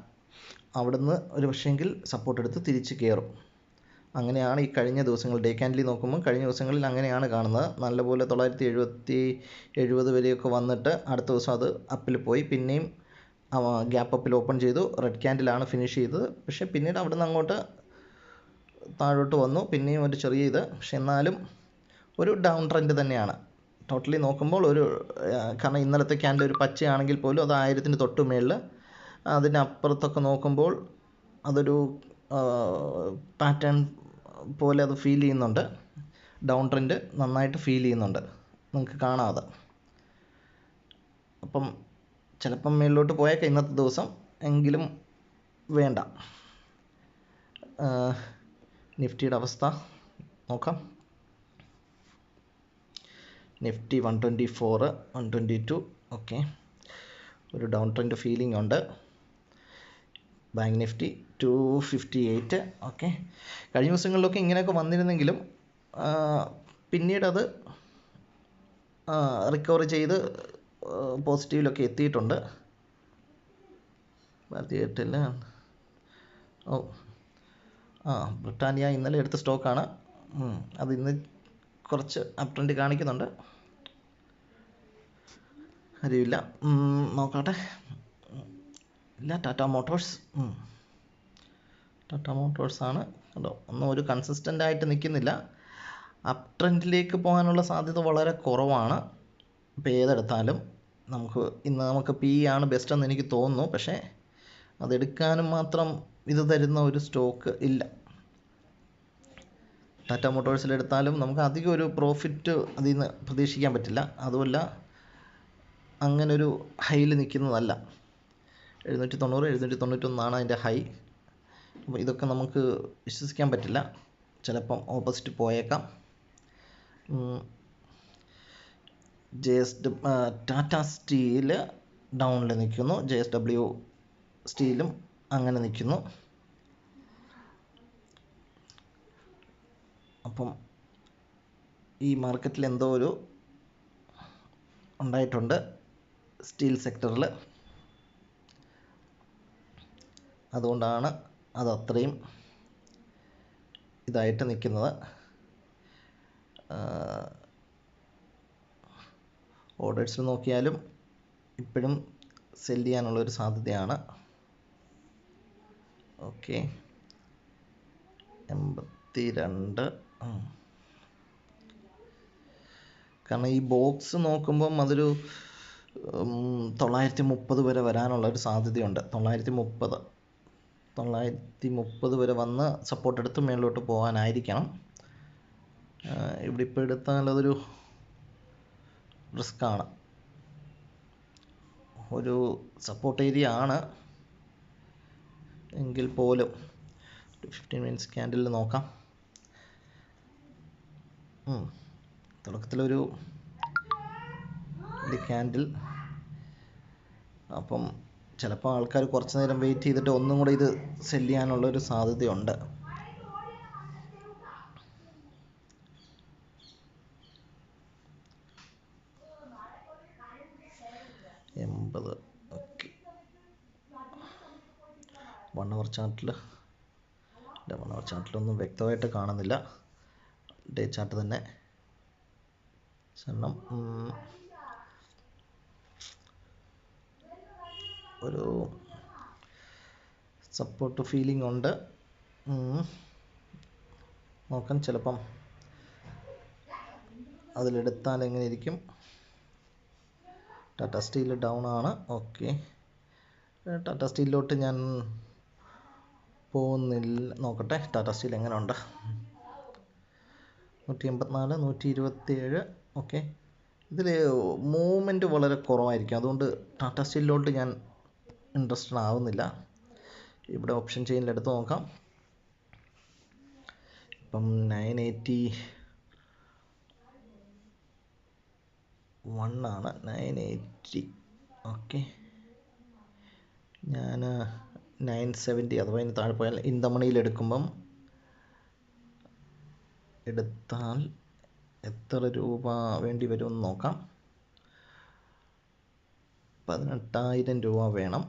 അവിടുന്ന് ഒരു പക്ഷേങ്കിൽ സപ്പോർട്ട് എടുത്ത് തിരിച്ച് കയറും. അങ്ങനെയാണ് ഈ കഴിഞ്ഞ ദിവസങ്ങൾ ഡേ ക്യാൻഡിൽ നോക്കുമ്പോൾ കഴിഞ്ഞ ദിവസങ്ങളിൽ അങ്ങനെയാണ് കാണുന്നത്. നല്ലപോലെ 970 വരെയൊക്കെ വന്നിട്ട് അടുത്ത ദിവസം അത് അപ്പിൽ പോയി, പിന്നെയും ഗ്യാപ്പ് അപ്പിൽ ഓപ്പൺ ചെയ്തു, റെഡ് ക്യാൻഡിലാണ് ഫിനിഷ് ചെയ്തത്. പക്ഷേ പിന്നീട് അവിടെ നിന്ന് അങ്ങോട്ട് താഴോട്ട് വന്നു, പിന്നെയും ഒരു ചെറിയ ഇത്. പക്ഷെ എന്നാലും ഒരു ഡൗൺ ട്രെൻഡ് തന്നെയാണ് ടോട്ടലി നോക്കുമ്പോൾ. കാരണം ഇന്നലത്തെ ക്യാൻഡിൽ ഒരു പച്ചയാണെങ്കിൽ പോലും അത് 1000-ന് തൊട്ട് മേളിൽ, അതിനപ്പുറത്തൊക്കെ നോക്കുമ്പോൾ അതൊരു പാറ്റേൺ പോലെ അത് ഫീൽ ചെയ്യുന്നുണ്ട്. ഡൗൺ ട്രെൻഡ് നന്നായിട്ട് ഫീൽ ചെയ്യുന്നുണ്ട്, നിങ്ങൾക്ക് കാണാതെ. അപ്പം ചിലപ്പം മേളിലോട്ട് പോയേക്കാം ഇന്നത്തെ ദിവസം, എങ്കിലും വേണ്ട. നിഫ്റ്റിയുടെ അവസ്ഥ നോക്കാം. നിഫ്റ്റി 124, 122. ഓക്കെ, ഒരു ഡൗൺ ട്രെൻഡ് ഫീലിംഗ് ഉണ്ട്. Bank Nifty 258. ഓക്കെ, കഴിഞ്ഞ ദിവസങ്ങളിലൊക്കെ ഇങ്ങനെയൊക്കെ വന്നിരുന്നെങ്കിലും പിന്നീടത് റിക്കവർ ചെയ്ത് പോസിറ്റീവിലൊക്കെ എത്തിയിട്ടുണ്ട്. ഭാരതീയത്തിൽ ബ്രിട്ടാനിയ ഇന്നലെ എടുത്ത സ്റ്റോക്കാണ്. അത് ഇന്ന് കുറച്ച് അപ് ട്രെൻഡ് കാണിക്കുന്നുണ്ട്, അറിയില്ല, നോക്കട്ടെ. ഇല്ല, ടാറ്റ മോട്ടോഴ്സാണ് കേട്ടോ. ഒന്നും ഒരു കൺസിസ്റ്റൻ്റ് ആയിട്ട് നിൽക്കുന്നില്ല. അപ് ട്രെൻഡിലേക്ക് പോകാനുള്ള സാധ്യത വളരെ കുറവാണ്. ഇപ്പോൾ ഏതെടുത്താലും നമുക്ക് പി ആണ് ബെസ്റ്റ് എന്ന് എനിക്ക് തോന്നുന്നു. പക്ഷേ അതെടുക്കാനും മാത്രം ഇത് തരുന്ന ഒരു സ്റ്റോക്ക് ഇല്ല. ടാറ്റ മോട്ടോഴ്സിലെടുത്താലും നമുക്ക് അധികം ഒരു പ്രോഫിറ്റ് അതിൽ നിന്ന് പ്രതീക്ഷിക്കാൻ പറ്റില്ല. അതുമല്ല, അങ്ങനൊരു ഹൈയിൽ നിൽക്കുന്നതല്ല. 790, 791 അതിൻ്റെ ഹൈ. അപ്പോൾ ഇതൊക്കെ നമുക്ക് വിശ്വസിക്കാൻ പറ്റില്ല, ചിലപ്പം ഓപ്പോസിറ്റ് പോയേക്കാം. ടാറ്റ സ്റ്റീൽ ഡൗണിൽ നിൽക്കുന്നു, JSW സ്റ്റീലും അങ്ങനെ നിൽക്കുന്നു. അപ്പം ഈ മാർക്കറ്റിൽ എന്തോ ഒരു ഉണ്ടായിട്ടുണ്ട് സ്റ്റീൽ സെക്ടറിൽ, അതുകൊണ്ടാണ് അത് അത്രയും ഇതായിട്ട് നിൽക്കുന്നത്. ഓർഡേഴ്സിൽ നോക്കിയാലും ഇപ്പോഴും സെല് ചെയ്യാനുള്ളൊരു സാധ്യതയാണ്. ഓക്കെ, 82. കാരണം ഈ ബോക്സ് നോക്കുമ്പം അതൊരു 930 വരെ വരാനുള്ളൊരു സാധ്യതയുണ്ട്. 930 വരെ വന്ന് സപ്പോർട്ട് എടുത്ത് മേളിലോട്ട് പോകാനായിരിക്കണം. ഇവിടെ ഇപ്പോൾ എടുത്താൽ അതൊരു റിസ്ക്കാണ്. ഒരു സപ്പോർട്ട് ഏരിയ ആണ് എങ്കിൽ പോലും 15 മിനിറ്റ്സ് ക്യാൻഡിൽ നോക്കാം. തുടക്കത്തിലൊരു ക്യാൻഡിൽ, അപ്പം ചിലപ്പോൾ ആൾക്കാർ കുറച്ച് നേരം വെയിറ്റ് ചെയ്തിട്ട് ഒന്നും കൂടെ ഇത് സെല് ചെയ്യാനുള്ളൊരു സാധ്യതയുണ്ട്. ഓക്കെ, 1 അവർ ചാർട്ടിലൊന്നും വ്യക്തമായിട്ട് കാണുന്നില്ല. ഡേ ചാർട്ട് തന്നെ കാരണം ഒരു സപ്പോർട്ട് ഫീലിംഗ് ഉണ്ട്. നോക്കാം, ചിലപ്പം അതിലെടുത്താൽ എങ്ങനെ ഇരിക്കും. ടാറ്റ സ്റ്റീൽ ഡൗൺ ആണ്. ഓക്കെ, ടാറ്റ സ്റ്റീലിലോട്ട് ഞാൻ പോകുന്നില്ല. നോക്കട്ടെ ടാറ്റ സ്റ്റീൽ എങ്ങനെ ഉണ്ട്. 184, 127. ഓക്കെ, ഇതിൽ മൂവ്മെൻറ്റ് വളരെ കുറവായിരിക്കും, അതുകൊണ്ട് ടാറ്റ സ്റ്റീലിലോട്ട് ഞാൻ ഇൻട്രസ്റ്റഡ് ആവുന്നില്ല. ഇവിടെ ഓപ്ഷൻ ചെയിനിലെടുത്ത് നോക്കാം. ഇപ്പം 981 ആണ്, 980. ഓക്കെ, ഞാൻ 970 അഥവാ ഇനി താഴെ പോയാൽ ഇൻ ദ മണിയിൽ എടുത്താൽ എത്ര രൂപ വേണ്ടി വരുമെന്ന് നോക്കാം. 18,000 രൂപ വേണം.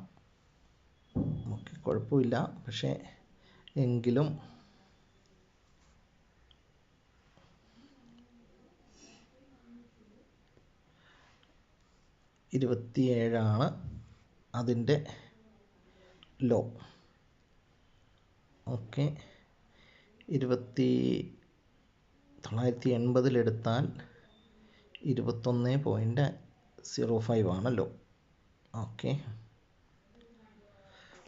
ഓക്കെ, കുഴപ്പമില്ല. പക്ഷേ എങ്കിലും 27 അതിൻ്റെ ലോ. ഓക്കെ, 980 എടുത്താൽ 21.05 ആണ് ലോ. ഓക്കെ,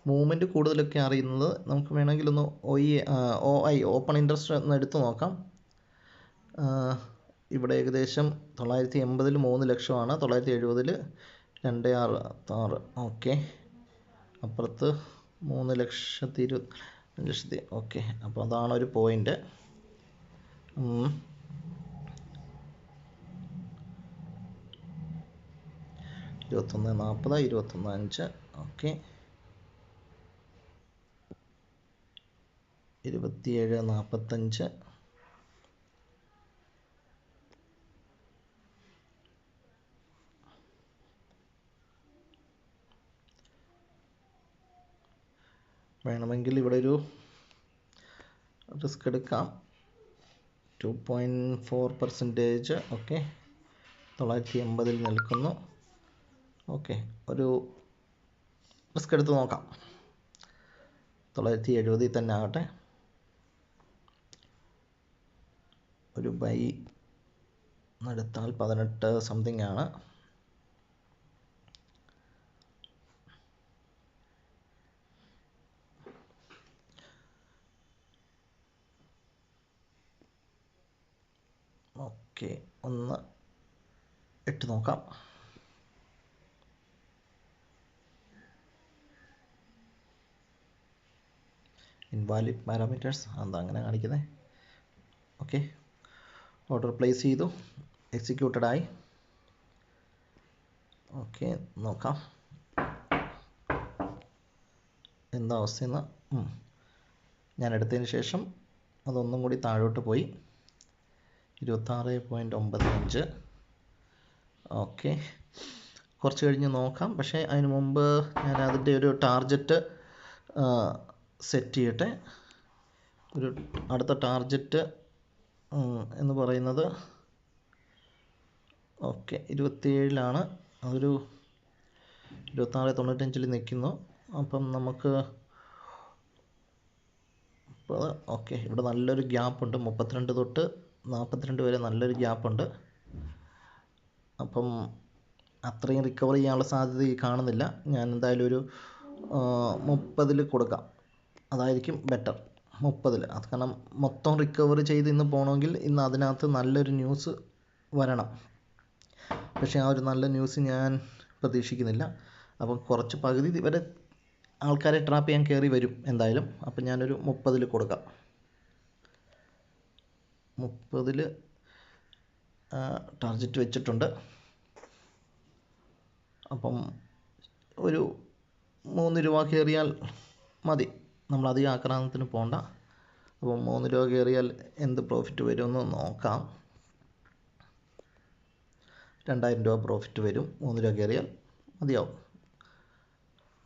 മൂവ്മെൻറ്റ് കൂടുതലൊക്കെ അറിയുന്നത് നമുക്ക് വേണമെങ്കിൽ ഒന്ന് OI ഓപ്പൺ ഇൻട്രസ്റ്റ് ഒന്ന് എടുത്തു നോക്കാം. ഇവിടെ ഏകദേശം 980 3 ലക്ഷമാണ്, 970 266. ഓക്കെ, അപ്പുറത്ത് 3,25,000. ഓക്കെ, അപ്പോൾ അതാണ് ഒരു പോയിൻ്റ്. 21.40, 21.5. ഓക്കെ, 27.45. വേണമെങ്കിൽ ഇവിടെ ഒരു റിസ്ക് എടുക്കാം. 2.4%. ഓക്കെ, 980 നിൽക്കുന്നു. ഓക്കെ, ഒരു റിസ്ക് എടുത്ത് നോക്കാം. 970 തന്നെ ആകട്ടെ. ഒരു ബൈ എടുത്താൽ 18 സംതിങ് ആണ്. ഓക്കെ, ഒന്ന് ഇട്ട് നോക്കാം. ഇൻവാലിഡ് പാരാമീറ്റേഴ്സ് എന്താ അങ്ങനെ കാണിക്കുന്നത്? ഓക്കെ, ഓർഡർ പ്ലേസ് ചെയ്തു, എക്സിക്യൂട്ടഡായി. ഓക്കെ, നോക്കാം എന്താ അവസ്ഥയെന്ന്. ഞാൻ എടുത്തതിന് ശേഷം അതൊന്നും കൂടി താഴോട്ട് പോയി, 26.95. ഓക്കെ, കുറച്ച് കഴിഞ്ഞ് നോക്കാം. പക്ഷേ അതിന് മുമ്പ് ഞാൻ അതിൻ്റെ ഒരു ടാർജറ്റ് സെറ്റ് ചെയ്യട്ടെ. ഒരു അടുത്ത ടാർജറ്റ് എന്ന് പറയുന്നത് ഓക്കെ 27 അതൊരു 26.95 നിൽക്കുന്നു. അപ്പം നമുക്ക് ഓക്കെ, ഇവിടെ നല്ലൊരു ഗ്യാപ്പുണ്ട്, 32 തൊട്ട് 42 വരെ നല്ലൊരു ഗ്യാപ്പുണ്ട്. അപ്പം അത്രയും റിക്കവർ ചെയ്യാനുള്ള സാധ്യത കാണുന്നില്ല. ഞാൻ എന്തായാലും ഒരു 30 കൊടുക്കാം, അതായിരിക്കും ബെറ്റർ. 30, അത് കാരണം മൊത്തം റിക്കവർ ചെയ്ത് ഇന്ന് പോകണമെങ്കിൽ ഇന്ന് അതിനകത്ത് നല്ലൊരു ന്യൂസ് വരണം. പക്ഷേ ആ ഒരു നല്ല ന്യൂസ് ഞാൻ പ്രതീക്ഷിക്കുന്നില്ല. അപ്പം കുറച്ച് പകുതി വരെ ആൾക്കാരെ ട്രാപ്പ് ചെയ്യാൻ കയറി വരും എന്തായാലും. അപ്പം ഞാനൊരു 30 കൊടുക്കാം. 30 ടാർജറ്റ് വെച്ചിട്ടുണ്ട്. അപ്പം ഒരു 3 രൂപ കയറിയാൽ മതി, നമ്മളധികം ആക്രമണത്തിന് പോകണ്ട. അപ്പം 3 രൂപ കയറിയാൽ എന്ത് പ്രോഫിറ്റ് വരുമെന്ന് നോക്കാം. 2,000 രൂപ പ്രോഫിറ്റ് വരും, 3 രൂപ കയറിയാൽ മതിയാവും.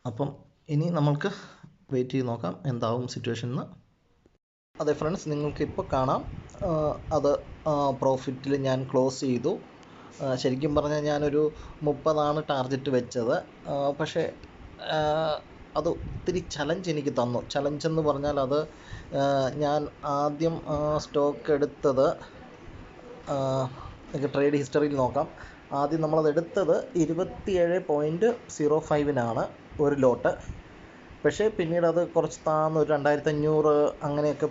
അപ്പം ഇനി നമ്മൾക്ക് വെയിറ്റ് ചെയ്ത് നോക്കാം എന്താവും സിറ്റുവേഷൻ എന്ന്. അതെ ഫ്രണ്ട്സ്, നിങ്ങൾക്ക് ഇപ്പോൾ കാണാം അത് പ്രോഫിറ്റിൽ ഞാൻ ക്ലോസ് ചെയ്തു. ശരിക്കും പറഞ്ഞാൽ ഞാനൊരു 30 ടാർഗറ്റ് വെച്ചത്. പക്ഷേ അത് ഒത്തിരി ചലഞ്ച് എനിക്ക് തന്നു. ചലഞ്ച് എന്ന് പറഞ്ഞാൽ അത് ഞാൻ ആദ്യം സ്റ്റോക്ക് എടുത്തത് ട്രേഡ് ഹിസ്റ്ററിയിൽ നോക്കാം. ആദ്യം നമ്മളത് എടുത്തത് 27.05 ഒരു ലോട്ട്. പക്ഷേ പിന്നീട് അത് കുറച്ച് താഴ്ന്ന് ഒരു 2,500 അങ്ങനെയൊക്കെ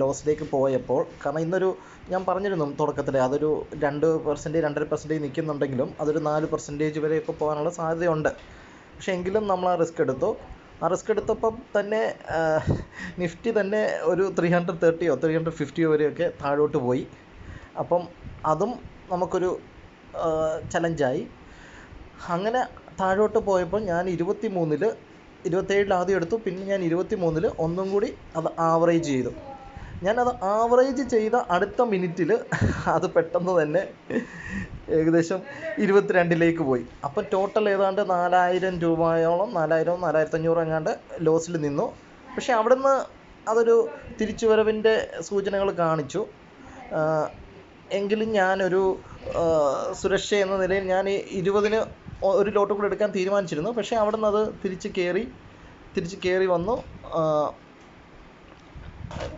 ലോസിലേക്ക് പോയപ്പോൾ, കാരണം ഇന്നൊരു ഞാൻ പറഞ്ഞിരുന്നു തുടക്കത്തിൽ അതൊരു 2%, 2.5% നിൽക്കുന്നുണ്ടെങ്കിലും അതൊരു 4% വരെയൊക്കെ പോകാനുള്ള സാധ്യതയുണ്ട്. പക്ഷേ എങ്കിലും നമ്മൾ ആ റിസ്ക് എടുത്തു. ആ റിസ്ക് എടുത്തപ്പം തന്നെ നിഫ്റ്റി തന്നെ ഒരു 330 350 വരെയൊക്കെ താഴോട്ട് പോയി. അപ്പം അതും നമുക്കൊരു ചലഞ്ചായി. അങ്ങനെ താഴോട്ട് പോയപ്പോൾ ഞാൻ 27 ആദ്യം എടുത്തു. പിന്നെ ഞാൻ 23 ഒന്നും കൂടി അത് ആവറേജ് ചെയ്തു. ഞാനത് ആവറേജ് ചെയ്ത അടുത്ത മിനിറ്റിൽ അത് പെട്ടെന്ന് തന്നെ ഏകദേശം 22 പോയി. അപ്പം ടോട്ടൽ ഏതാണ്ട് 4000 രൂപയോളം, 4000 4500 എങ്ങാണ്ട് ലോസിൽ നിന്നു. പക്ഷേ അവിടെ നിന്ന് അതൊരു തിരിച്ചുവരവിൻ്റെ സൂചനകൾ കാണിച്ചു. എങ്കിലും ഞാനൊരു സുരക്ഷ എന്ന നിലയിൽ ഞാൻ 20 ഒരു ലോട്ട് കൂടെ എടുക്കാൻ തീരുമാനിച്ചിരുന്നു. പക്ഷേ അവിടെ നിന്ന് അത് തിരിച്ച് കയറി വന്നു.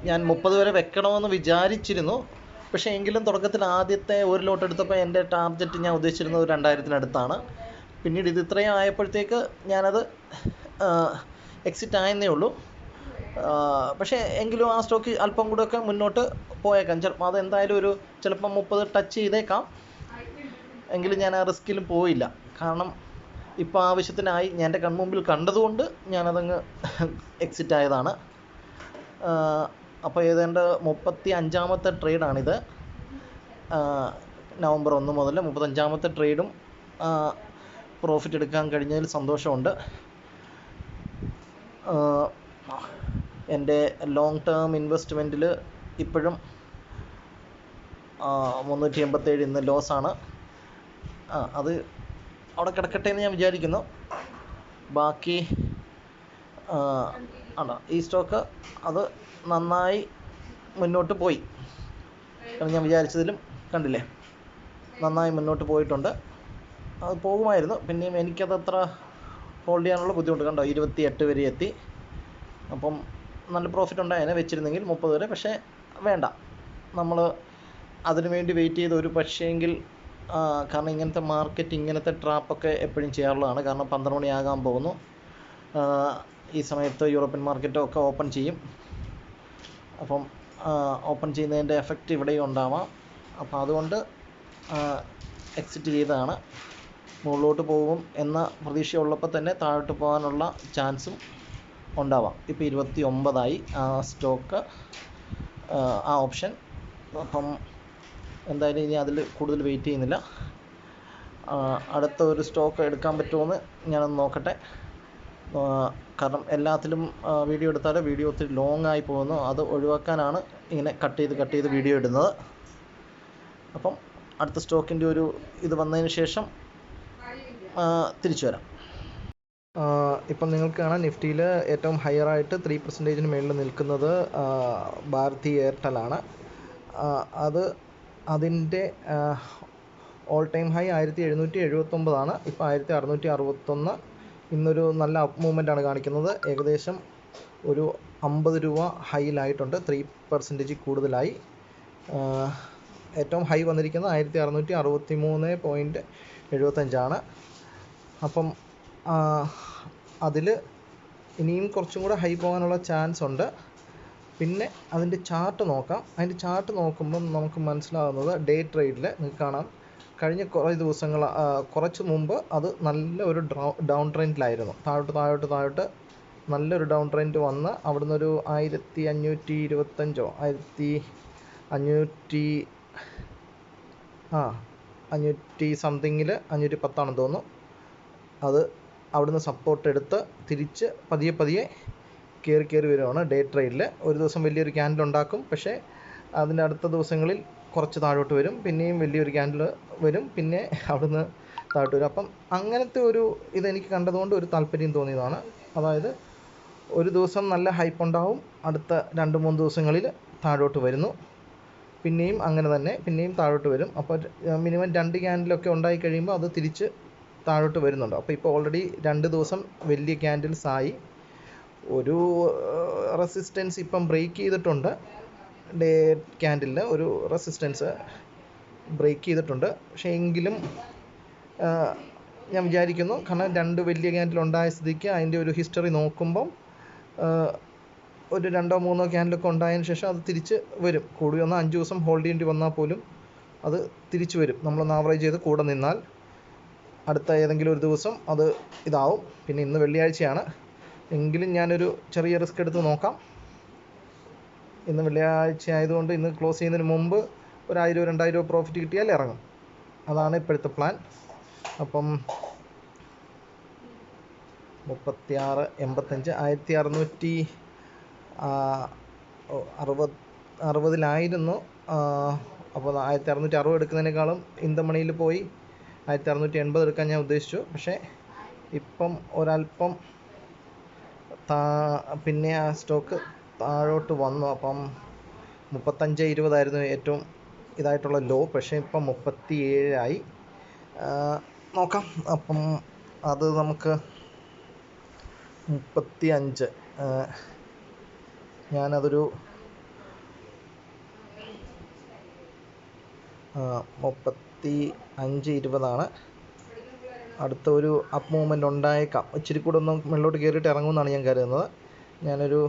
ഞാൻ 30 വരെ വെക്കണമെന്ന് വിചാരിച്ചിരുന്നു. പക്ഷേ എങ്കിലും തുടക്കത്തിൽ ആദ്യത്തെ ഒരു ലോട്ട് എടുത്തപ്പോൾ എൻ്റെ ടാർഗറ്റ് ഞാൻ ഉദ്ദേശിച്ചിരുന്നത് 2000-ത്തിനടുത്താണ്. പിന്നീട് ഇത് ഇത്രയും ആയപ്പോഴത്തേക്ക് ഞാനത് എക്സിറ്റ് ആയെന്നേ ഉള്ളൂ. പക്ഷേ എങ്കിലും ആ സ്റ്റോക്ക് അല്പം കൂടെയൊക്കെ മുന്നോട്ട് പോയേക്കാം. ചിലപ്പോൾ അതെന്തായാലും ചിലപ്പം 30 ടച്ച് ചെയ്തേക്കാം. എങ്കിലും ഞാൻ ആ റിസ്കിലും പോയില്ല. കാരണം ഇപ്പോൾ ആവശ്യത്തിനായി ഞാൻ എൻ്റെ കൺമുമ്പിൽ കണ്ടതുകൊണ്ട് ഞാനതങ്ങ് എക്സിറ്റ് ആയതാണ്. അപ്പോൾ ഏതാണ്ട് 35-ാമത്തെ ട്രേഡാണിത്. നവംബർ 1 മുതൽ 35-ാമത്തെ ട്രേഡും പ്രോഫിറ്റ് എടുക്കാൻ കഴിഞ്ഞതിൽ സന്തോഷമുണ്ട്. എൻ്റെ ലോങ് ടേം ഇൻവെസ്റ്റ്മെൻറ്റിൽ ഇപ്പോഴും 387 ഇന്ന് ലോസാണ്. അത് അവിടെ കിടക്കട്ടെ എന്ന് ഞാൻ വിചാരിക്കുന്നു. ബാക്കി ഈ സ്റ്റോക്ക് അത് നന്നായി മുന്നോട്ട് പോയി. കാരണം ഞാൻ വിചാരിച്ചതിലും കണ്ടില്ലേ, നന്നായി മുന്നോട്ട് പോയിട്ടുണ്ട്. അത് പോകുമായിരുന്നു. പിന്നെയും എനിക്കത് അത്ര ഹോൾഡ് ചെയ്യാനുള്ള ബുദ്ധിമുട്ട് കണ്ടോ, 28 വരെ എത്തി. അപ്പം നല്ല പ്രോഫിറ്റ് ഉണ്ടായേനെ വെച്ചിരുന്നെങ്കിൽ 30 വരെ. പക്ഷേ വേണ്ട, നമ്മൾ അതിനു വേണ്ടി വെയിറ്റ് ചെയ്ത് ഒരു പക്ഷേങ്കിൽ കാരണം ഇങ്ങനത്തെ മാർക്കറ്റ്, ഇങ്ങനത്തെ ട്രാപ്പൊക്കെ എപ്പോഴും ചെയ്യാറുള്ളതാണ്. കാരണം 12 മണിയാകാൻ പോകുന്നു. ഈ സമയത്ത് യൂറോപ്യൻ മാർക്കറ്റൊക്കെ ഓപ്പൺ ചെയ്യും. അപ്പം ഓപ്പൺ ചെയ്യുന്നതിൻ്റെ എഫക്റ്റ് ഇവിടെയും ഉണ്ടാവാം. അപ്പം അതുകൊണ്ട് എക്സിറ്റ് ചെയ്തതാണ്. മുകളിലോട്ട് പോകും എന്ന പ്രതീക്ഷയുള്ളപ്പോൾ തന്നെ താഴോട്ട് പോകാനുള്ള ചാൻസും ഉണ്ടാവാം. ഇപ്പോൾ 29 ആ സ്റ്റോക്ക്, ആ ഓപ്ഷൻ. അപ്പം എന്തായാലും ഇനി അതിൽ കൂടുതൽ വെയിറ്റ് ചെയ്യുന്നില്ല. അടുത്ത ഒരു സ്റ്റോക്ക് എടുക്കാൻ പറ്റുമോയെന്ന് ഞാനൊന്ന് നോക്കട്ടെ. കാരണം എല്ലാത്തിലും വീഡിയോ എടുത്താൽ വീഡിയോ ഒത്തിരി ലോങ് ആയി പോകുന്നു. അത് ഒഴിവാക്കാനാണ് ഇങ്ങനെ കട്ട് ചെയ്ത് വീഡിയോ ഇടുന്നത്. അപ്പം അടുത്ത സ്റ്റോക്കിൻ്റെ ഇത് വന്നതിന് ശേഷം തിരിച്ചു വരാം. ഇപ്പം നിങ്ങൾക്ക് കാണാം, നിഫ്റ്റിയിൽ ഏറ്റവും ഹയറായിട്ട് 3% മുകളിൽ നിൽക്കുന്നത് ഭാരതി എയർടെലാണ്. അതിൻ്റെ ഓൾ ടൈം ഹൈ 1779 ഇപ്പോൾ 1661. ഇന്നൊരു നല്ല അപ്പ് മൂവ്മെൻ്റാണ് കാണിക്കുന്നത്. ഏകദേശം ഒരു 50 രൂപ ഹൈയിലായിട്ടുണ്ട്, 3% കൂടുതലായി. ഏറ്റവും ഹൈ വന്നിരിക്കുന്നത് 1663.75. അപ്പം അതിൽ ഇനിയും കുറച്ചും കൂടെ ഹൈ പോകാനുള്ള ചാൻസ് ഉണ്ട്. പിന്നെ അതിൻ്റെ ചാർട്ട് നോക്കാം. അതിൻ്റെ ചാർട്ട് നോക്കുമ്പം നമുക്ക് മനസ്സിലാകുന്നത്, ഡേ ട്രേഡിൽ നിങ്ങൾക്ക് കാണാം, കഴിഞ്ഞ കുറച്ച് മുമ്പ് അത് നല്ല ഒരു ഡൗൺ ട്രെൻഡിലായിരുന്നു. താഴോട്ട് നല്ലൊരു ഡൗൺ ട്രെൻഡ് വന്ന് അവിടുന്ന് ഒരു 1525 500 സംതിങ്ങിൽ 510 തോന്നുന്നു. അത് അവിടുന്ന് സപ്പോർട്ട് എടുത്ത് തിരിച്ച് പതിയെ കയറി വരുവാണ്. ഡേ ട്രേഡിൽ ഒരു ദിവസം വലിയൊരു ക്യാൻഡിൽ ഉണ്ടാക്കും. പക്ഷേ അതിൻ്റെ അടുത്ത ദിവസങ്ങളിൽ കുറച്ച് താഴോട്ട് വരും, പിന്നെയും വലിയൊരു ക്യാൻഡിൽ വരും, പിന്നെ അവിടുന്ന് താഴോട്ട് വരും. അപ്പം അങ്ങനത്തെ ഇതെനിക്ക് കണ്ടതുകൊണ്ട് ഒരു താല്പര്യം തോന്നിയതാണ്. അതായത് ഒരു ദിവസം നല്ല ഹൈപ്പ് ഉണ്ടാവും, അടുത്ത 2-3 ദിവസങ്ങളിൽ താഴോട്ട് വരുന്നു, പിന്നെയും അങ്ങനെ തന്നെ പിന്നെയും താഴോട്ട് വരും. അപ്പോൾ മിനിമം 2 ക്യാൻഡിലൊക്കെ ഉണ്ടായി കഴിയുമ്പോൾ അത് തിരിച്ച് താഴോട്ട് വരുന്നുണ്ട്. അപ്പോൾ ഇപ്പോൾ ഓൾറെഡി 2 ദിവസം വലിയ ക്യാൻഡിൽസ് ആയി. ഒരു റെസിസ്റ്റൻസ് ഇപ്പം ബ്രേക്ക് ചെയ്തിട്ടുണ്ട്. ഡേ ക്യാൻഡിലിൽ ഒരു റെസിസ്റ്റൻസ് ബ്രേക്ക് ചെയ്തിട്ടുണ്ട്. പക്ഷേ എങ്കിലും ഞാൻ വിചാരിക്കുന്നു, കാരണം 2 വലിയ ക്യാൻഡിൽ ഉണ്ടായ സ്ഥിതിക്ക് അതിൻ്റെ ഒരു ഹിസ്റ്ററി നോക്കുമ്പം ഒരു 2-3 ക്യാൻഡിലൊക്കെ ഉണ്ടായതിന് ശേഷം അത് തിരിച്ച് വരും. കൂടി വന്നാൽ 5 ദിവസം ഹോൾഡ് ചെയ്യേണ്ടി വന്നാൽ പോലും അത് തിരിച്ച് വരും. നമ്മളൊന്ന് ആവറേജ് ചെയ്ത് കൂടെ നിന്നാൽ അടുത്ത ഏതെങ്കിലും ഒരു ദിവസം അത് ഇതാവും. പിന്നെ ഇന്ന് വെള്ളിയാഴ്ചയാണ്. എങ്കിലും ഞാനൊരു ചെറിയ റിസ്ക് എടുത്ത് നോക്കാം. ഇന്ന് വെള്ളിയാഴ്ച ആയതുകൊണ്ട് ഇന്ന് ക്ലോസ് ചെയ്യുന്നതിന് മുമ്പ് 1000-2000 പ്രോഫിറ്റ് കിട്ടിയാൽ ഇറങ്ങും. അതാണ് ഇപ്പോഴത്തെ പ്ലാൻ. അപ്പം 36, 85, 1660 അപ്പോൾ 1660 എടുക്കുന്നതിനേക്കാളും ഇൻ ദ മണിയിൽ പോയി 1680 എടുക്കാൻ ഞാൻ ഉദ്ദേശിച്ചു. പക്ഷേ ഇപ്പം ഒരല്പം പിന്നെ ആ സ്റ്റോക്ക് താഴോട്ട് വന്നു. അപ്പം 35-20 ആയിരുന്നു ഏറ്റവും ഇതായിട്ടുള്ള ലോ. പക്ഷേ ഇപ്പം 37 ആയി. നോക്കാം. അപ്പം അത് നമുക്ക് 35, ഞാനതൊരു 35-20 അടുത്ത ഒരു അപ്പ് മൂവ്മെൻറ്റ് ഉണ്ടായേക്കാം. ഇച്ചിരി കൂടെ ഒന്ന് മുകളിലോട്ട് കയറിയിട്ട് ഇറങ്ങുമെന്നാണ് ഞാൻ കരുതുന്നത്. ഞാനൊരു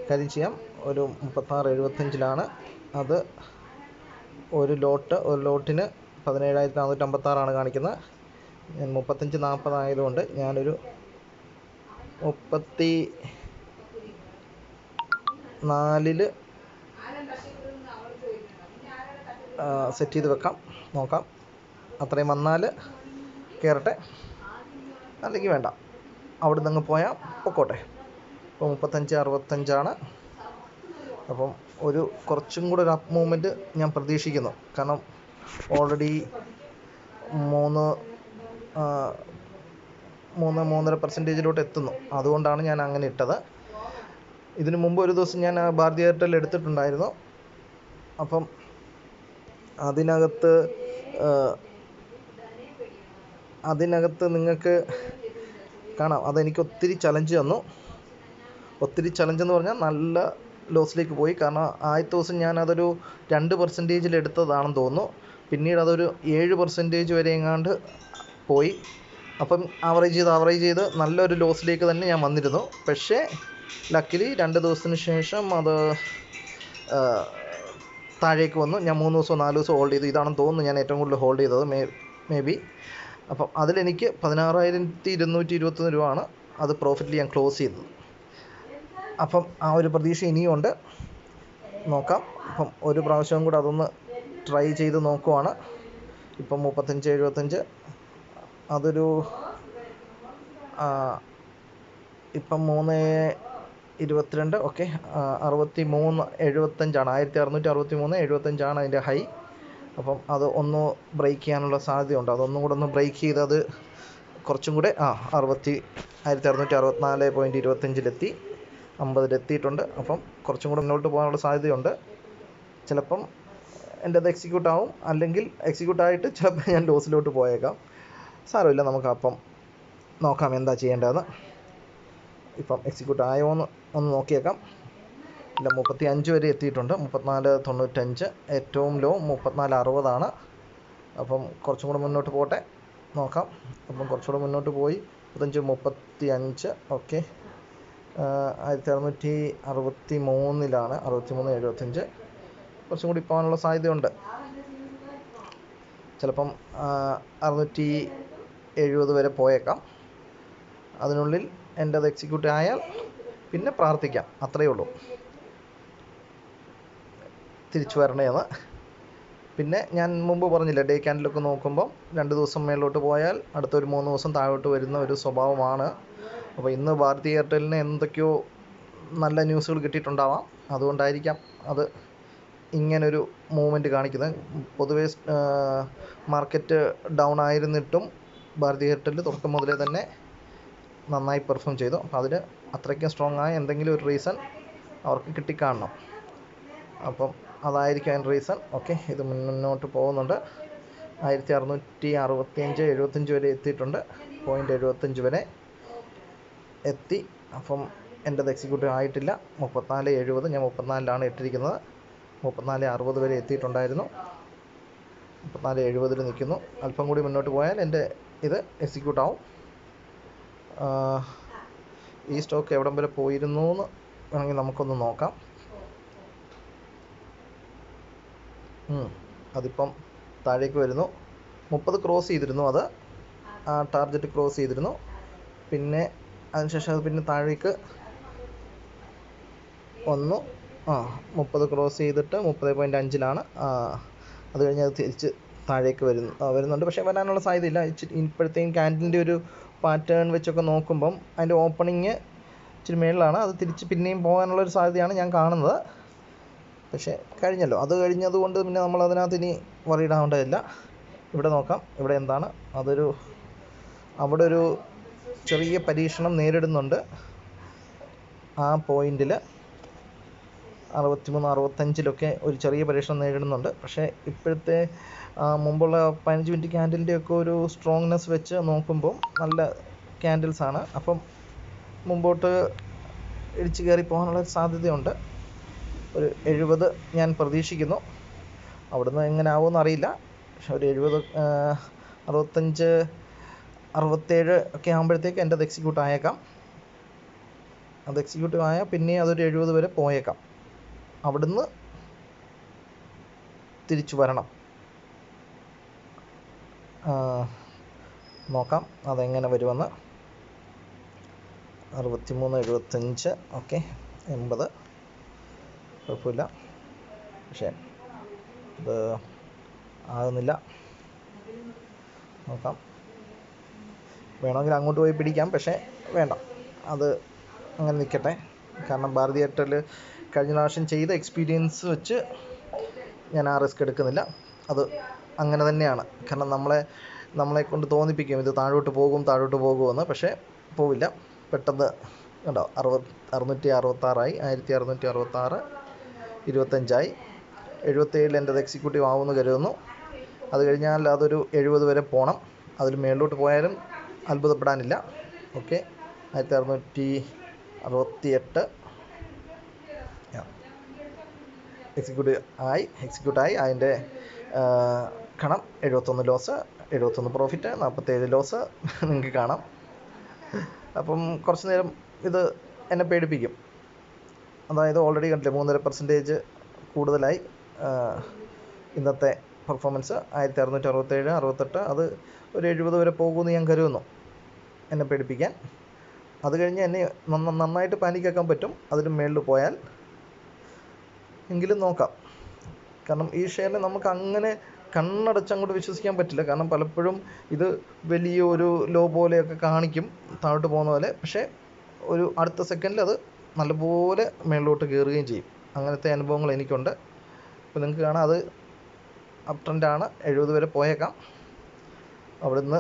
കാര്യം ചെയ്യാം, ഒരു 36-75 അത് ഒരു ലോട്ടിന് 17,456 കാണിക്കുന്നത്. ഞാൻ 35-40 ആയതുകൊണ്ട് ഞാനൊരു 34 സെറ്റ് ചെയ്ത് വെക്കാം. നോക്കാം, അത്രയും വന്നാൽ കയറട്ടെ, അല്ലെങ്കിൽ വേണ്ട, അവിടെ നിന്ന് പോയാൽ പൊക്കോട്ടെ. ഇപ്പോൾ 35-65. അപ്പം കുറച്ചും കൂടെ ഒരു അപ്പ് മൂവ്മെൻറ്റ് ഞാൻ പ്രതീക്ഷിക്കുന്നു. കാരണം ഓൾറെഡി 3-3.5% എത്തുന്നു. അതുകൊണ്ടാണ് ഞാൻ അങ്ങനെ ഇട്ടത്. ഇതിനു മുമ്പ് ഒരു ദിവസം ഞാൻ ഭാരതി എയർടെൽ എടുത്തിട്ടുണ്ടായിരുന്നു. അപ്പം അതിനകത്ത് നിങ്ങൾക്ക് കാണാം, അതെനിക്ക് ഒത്തിരി ചലഞ്ച് തന്നു. ഒത്തിരി ചലഞ്ചെന്ന് പറഞ്ഞാൽ നല്ല ലോസിലേക്ക് പോയി. കാരണം ആദ്യത്തെ ദിവസം ഞാനതൊരു 2% എടുത്തതാണെന്ന് തോന്നുന്നു. പിന്നീട് അതൊരു 7% വരെ എങ്ങാണ്ട് പോയി. അപ്പം ആവറേജ് ചെയ്ത് നല്ലൊരു ലോസിലേക്ക് തന്നെ ഞാൻ വന്നിരുന്നു. പക്ഷേ ലക്കിലി 2 ദിവസത്തിന് ശേഷം അത് താഴേക്ക് വന്നു. ഞാൻ 3 ദിവസമോ 4 ദിവസമോ ഹോൾഡ് ചെയ്തു. ഇതാണെന്ന് തോന്നുന്നു ഞാൻ ഏറ്റവും കൂടുതൽ ഹോൾഡ് ചെയ്തത്, മേ ബി. അപ്പം അതിലെനിക്ക് 16,221 രൂപയാണ് അത് പ്രോഫിറ്റിൽ ഞാൻ ക്ലോസ് ചെയ്തത്. അപ്പം ആ ഒരു പ്രതീക്ഷ ഇനിയും ഉണ്ട്. നോക്കാം. അപ്പം ഒരു പ്രാവശ്യം കൂടെ അതൊന്ന് ട്രൈ ചെയ്ത് നോക്കുവാണ്. ഇപ്പം 35-75 അതൊരു ഇപ്പം 3.22 ഓക്കെ. 63.75 1663.75 അതിൻ്റെ ഹൈ. അപ്പം അത് ഒന്ന് ബ്രേക്ക് ചെയ്യാനുള്ള സാധ്യതയുണ്ട്. അതൊന്നും കൂടെ ഒന്ന് ബ്രേക്ക് ചെയ്ത് അത് കുറച്ചും കൂടെ 1664.25 50 അപ്പം കുറച്ചും കൂടെ മുന്നോട്ട് പോകാനുള്ള സാധ്യതയുണ്ട്. ചിലപ്പം എൻ്റെ അത് എക്സിക്യൂട്ട് ആവും, അല്ലെങ്കിൽ എക്സിക്യൂട്ട് ആയിട്ട് ചിലപ്പോൾ ഞാൻ ലോസിലോട്ട് പോയേക്കാം. സാരമില്ല, നമുക്ക് അപ്പം നോക്കാം എന്താ ചെയ്യേണ്ടതെന്ന്. ഇപ്പം എക്സിക്യൂട്ട് ആയോ എന്ന് ഒന്ന് നോക്കിയേക്കാം. ഇല്ല, 35 വരെ എത്തിയിട്ടുണ്ട്. 34.95 ഏറ്റവും ലോ 34.60. അപ്പം കുറച്ചും കൂടെ മുന്നോട്ട് പോട്ടെ, നോക്കാം. അപ്പം കുറച്ചുകൂടെ മുന്നോട്ട് പോയി 35 ഓക്കെ. 1663 63.75 കുറച്ചും കൂടി പോകാനുള്ള സാധ്യതയുണ്ട്. ചിലപ്പം 670 വരെ പോയേക്കാം. അതിനുള്ളിൽ എൻ്റെ അത് എക്സിക്യൂട്ട് ആയാൽ പിന്നെ പ്രാർത്ഥിക്കാം, അത്രയേ ഉള്ളൂ, തിരിച്ചു വരണേന്ന്. പിന്നെ ഞാൻ മുമ്പ് പറഞ്ഞില്ല, ഡേ ക്യാൻഡിലൊക്കെ നോക്കുമ്പം 2 ദിവസം മേലോട്ട് പോയാൽ അടുത്തൊരു 3 ദിവസം താഴോട്ട് വരുന്ന ഒരു സ്വഭാവമാണ്. അപ്പോൾ ഇന്ന് ഭാരതി എയർടെലിന് എന്തൊക്കെയോ നല്ല ന്യൂസുകൾ കിട്ടിയിട്ടുണ്ടാവാം. അതുകൊണ്ടായിരിക്കാം അത് ഇങ്ങനൊരു മൂവ്മെൻറ്റ് കാണിക്കുന്നത്. പൊതുവേ മാർക്കറ്റ് ഡൗൺ ആയിരുന്നിട്ടും ഭാരതി എയർടെൽ തുടക്കം മുതലേ തന്നെ നന്നായി പെർഫോം ചെയ്തു. അപ്പോൾ അതിന് അത്രയ്ക്കും സ്ട്രോങ് ആയ എന്തെങ്കിലും ഒരു റീസൺ അവർക്ക് കിട്ടിക്കാണണം. അപ്പം അതായിരിക്കും അതിൻ്റെ റീസൺ. ഓക്കെ, ഇത് മുന്നോട്ട് പോകുന്നുണ്ട്. 1665-75 വരെ എത്തിയിട്ടുണ്ട്. 0.75 വരെ എത്തി. അപ്പം എൻ്റെത് എക്സിക്യൂട്ടീവ് ആയിട്ടില്ല. 34.70 ഞാൻ 34 ഇട്ടിരിക്കുന്നത്. 34.60 വരെ എത്തിയിട്ടുണ്ടായിരുന്നു. 34.70 നിൽക്കുന്നു. അല്പം കൂടി മുന്നോട്ട് പോയാൽ എൻ്റെ ഇത് എക്സിക്യൂട്ട് ആവും. ഈ സ്റ്റോക്ക് എവിടം വരെ പോയിരുന്നു എന്ന് വേണമെങ്കിൽ നമുക്കൊന്ന് നോക്കാം. അതിപ്പം താഴേക്ക് വരുന്നു. 30 ക്രോസ് ചെയ്തിരുന്നു, അത് ആ ടാർഗറ്റ് ക്രോസ് ചെയ്തിരുന്നു. പിന്നെ അതിനുശേഷം അത് പിന്നെ താഴേക്ക് വന്നു. 30 ക്രോസ് ചെയ്തിട്ട് 30.5-ലാണ്. അത് കഴിഞ്ഞ് അത് തിരിച്ച് താഴേക്ക് വരുന്നുണ്ട്. പക്ഷേ വരാനുള്ള സാധ്യതയില്ല. ഇപ്പോഴത്തെയും ക്യാൻഡിലിൻ്റെ ഒരു പാറ്റേൺ വെച്ചൊക്കെ നോക്കുമ്പം അതിൻ്റെ ഓപ്പണിങ് ഇച്ചിരി മേളിലാണ്. അത് തിരിച്ച് പിന്നെയും പോകാനുള്ളൊരു സാധ്യതയാണ് ഞാൻ കാണുന്നത്. പക്ഷേ കഴിഞ്ഞല്ലോ. അത് കഴിഞ്ഞതുകൊണ്ട് പിന്നെ നമ്മൾ അതിനകത്ത് ഇനി വറിയിടാവേണ്ടതില്ല. ഇവിടെ നോക്കാം. ഇവിടെ എന്താണ് അവിടെ ഒരു ചെറിയ പരീക്ഷണം നേരിടുന്നുണ്ട്. ആ പോയിന്റിൽ 63, 65-ലൊക്കെ ഒരു ചെറിയ പരീക്ഷണം നേരിടുന്നുണ്ട്. പക്ഷേ ഇപ്പോഴത്തെ മുമ്പുള്ള 15 മിനിറ്റ് ക്യാൻഡിലിൻ്റെയൊക്കെ ഒരു സ്ട്രോങ്നെസ് വെച്ച് നോക്കുമ്പോൾ നല്ല ക്യാൻഡിൽസാണ്. അപ്പം മുമ്പോട്ട് ഇടിച്ച് കയറി പോകാനുള്ള സാധ്യതയുണ്ട്. ഒരു 70 ഞാൻ പ്രതീക്ഷിക്കുന്നു. അവിടുന്ന് എങ്ങനെ ആവുമെന്ന് അറിയില്ല. പക്ഷെ ഒരു 70, 65, 67 ഒക്കെ ആകുമ്പോഴത്തേക്ക് എൻ്റെ അത് എക്സിക്യൂട്ട് ആയേക്കാം. അത് എക്സിക്യൂട്ടീവ് ആയാൽ പിന്നെ അതൊരു 70 വരെ പോയേക്കാം. അവിടുന്ന് തിരിച്ചു വരണം. നോക്കാം അതെങ്ങനെ വരുമെന്ന്. 63, 75, ഓക്കെ, 80 കുഴപ്പമില്ല. പക്ഷേ ഇത് ആകുന്നില്ല. നോക്കാം. വേണമെങ്കിൽ അങ്ങോട്ട് പോയി പിടിക്കാം. പക്ഷേ വേണ്ട, അത് അങ്ങനെ നിൽക്കട്ടെ. കാരണം ഭാരതി എയർടെൽ കഴിഞ്ഞ പ്രാവശ്യം ചെയ്ത എക്സ്പീരിയൻസ് വെച്ച് ഞാൻ ആ റിസ്ക് എടുക്കുന്നില്ല. അത് അങ്ങനെ തന്നെയാണ്. കാരണം നമ്മളെ കൊണ്ട് തോന്നിപ്പിക്കും ഇത് താഴോട്ട് പോകുമെന്ന്. പക്ഷേ പോവില്ല. പെട്ടെന്ന് കണ്ടോ, 666 1666, 25 77 എൻ്റെ അത് എക്സിക്യൂട്ടീവ് ആവുമെന്ന് കരുതുന്നു. അത് കഴിഞ്ഞാൽ അതൊരു 70 വരെ പോകണം. അതിൽ മേളിലോട്ട് പോയാലും അത്ഭുതപ്പെടാനില്ല. ഓക്കെ, 1668 എക്സിക്യൂട്ടായി. അതിൻ്റെ കാണാം 71 ലോസ്, 71 പ്രോഫിറ്റ്, 47 ലോസ് നിങ്ങൾക്ക് കാണാം. അപ്പം കുറച്ച് നേരം ഇത് എന്നെ പേടിപ്പിക്കും. അതായത് ഓൾറെഡി കണ്ടില്ലേ 3.5% കൂടുതലായി ഇന്നത്തെ പെർഫോമൻസ്. 1667, 68, അത് ഒരു 70 വരെ പോകുമെന്ന് ഞാൻ കരുതുന്നു, എന്നെ പേടിപ്പിക്കാൻ. അത് കഴിഞ്ഞ് എന്നെ നന്നായിട്ട് പാനിക്കാക്കാൻ പറ്റും അതിന് മേളിൽ പോയാൽ. എങ്കിലും നോക്കാം. കാരണം ഈ ഷെയറിനെ നമുക്ക് അങ്ങനെ കണ്ണടച്ചങ്ങോട്ട് വിശ്വസിക്കാൻ പറ്റില്ല. കാരണം പലപ്പോഴും ഇത് വലിയൊരു ലോ പോലെയൊക്കെ കാണിക്കും, താഴോട്ട് പോകുന്ന പോലെ. പക്ഷേ ഒരു അടുത്ത സെക്കൻഡിൽ അത് നല്ലപോലെ മേളിലോട്ട് കയറുകയും ചെയ്യും. അങ്ങനത്തെ അനുഭവങ്ങൾ എനിക്കുണ്ട്. അപ്പോൾ നിങ്ങൾക്ക് കാണാം അത് അപ് ട്രെൻഡാണ്. 70 വരെ പോയേക്കാം. അവിടുന്ന്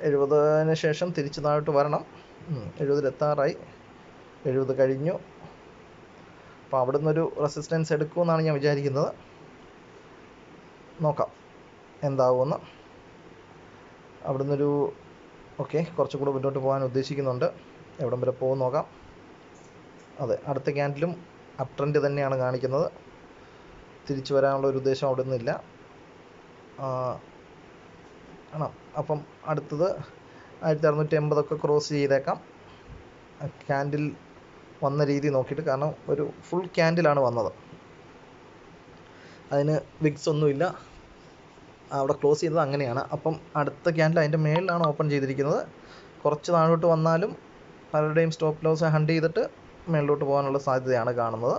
70-ന് ശേഷം തിരിച്ച് താഴോട്ട് വരണം. 70-ലെത്താറായി. 70 കഴിഞ്ഞു. അപ്പോൾ അവിടുന്ന് ഒരു റെസിസ്റ്റൻസ് എടുക്കുമെന്നാണ് ഞാൻ വിചാരിക്കുന്നത്. നോക്കാം എന്താവുമെന്ന്. അവിടുന്നൊരു ഓക്കെ, കുറച്ചും കൂടെ മുന്നോട്ട് പോകാൻ ഉദ്ദേശിക്കുന്നുണ്ട്. എവിടം വരെ പോകും നോക്കാം. അതെ, അടുത്ത ക്യാൻഡിലും അപ് ട്രെൻഡ് തന്നെയാണ് കാണിക്കുന്നത്. തിരിച്ചു വരാനുള്ള ഒരു ഉദ്ദേശം അവിടെ നിന്നില്ല. ആണോ? അപ്പം അടുത്തത് 1680 ക്രോസ് ചെയ്തേക്കാം. ക്യാൻഡിൽ വന്ന രീതി നോക്കിയിട്ട്. കാരണം ഒരു ഫുൾ ക്യാൻഡിലാണ് വന്നത്. അതിന് വിക്സ് ഒന്നുമില്ല. അവിടെ ക്ലോസ് ചെയ്തത് അങ്ങനെയാണ്. അപ്പം അടുത്ത ക്യാൻഡിൽ അതിൻ്റെ മേളിലാണ് ഓപ്പൺ ചെയ്തിരിക്കുന്നത്. കുറച്ച് താഴോട്ട് വന്നാലും പലരുടെയും സ്റ്റോപ്പ് ലോസ് ഹണ്ട് ചെയ്തിട്ട് മേളിലോട്ട് പോകാനുള്ള സാധ്യതയാണ് കാണുന്നത്.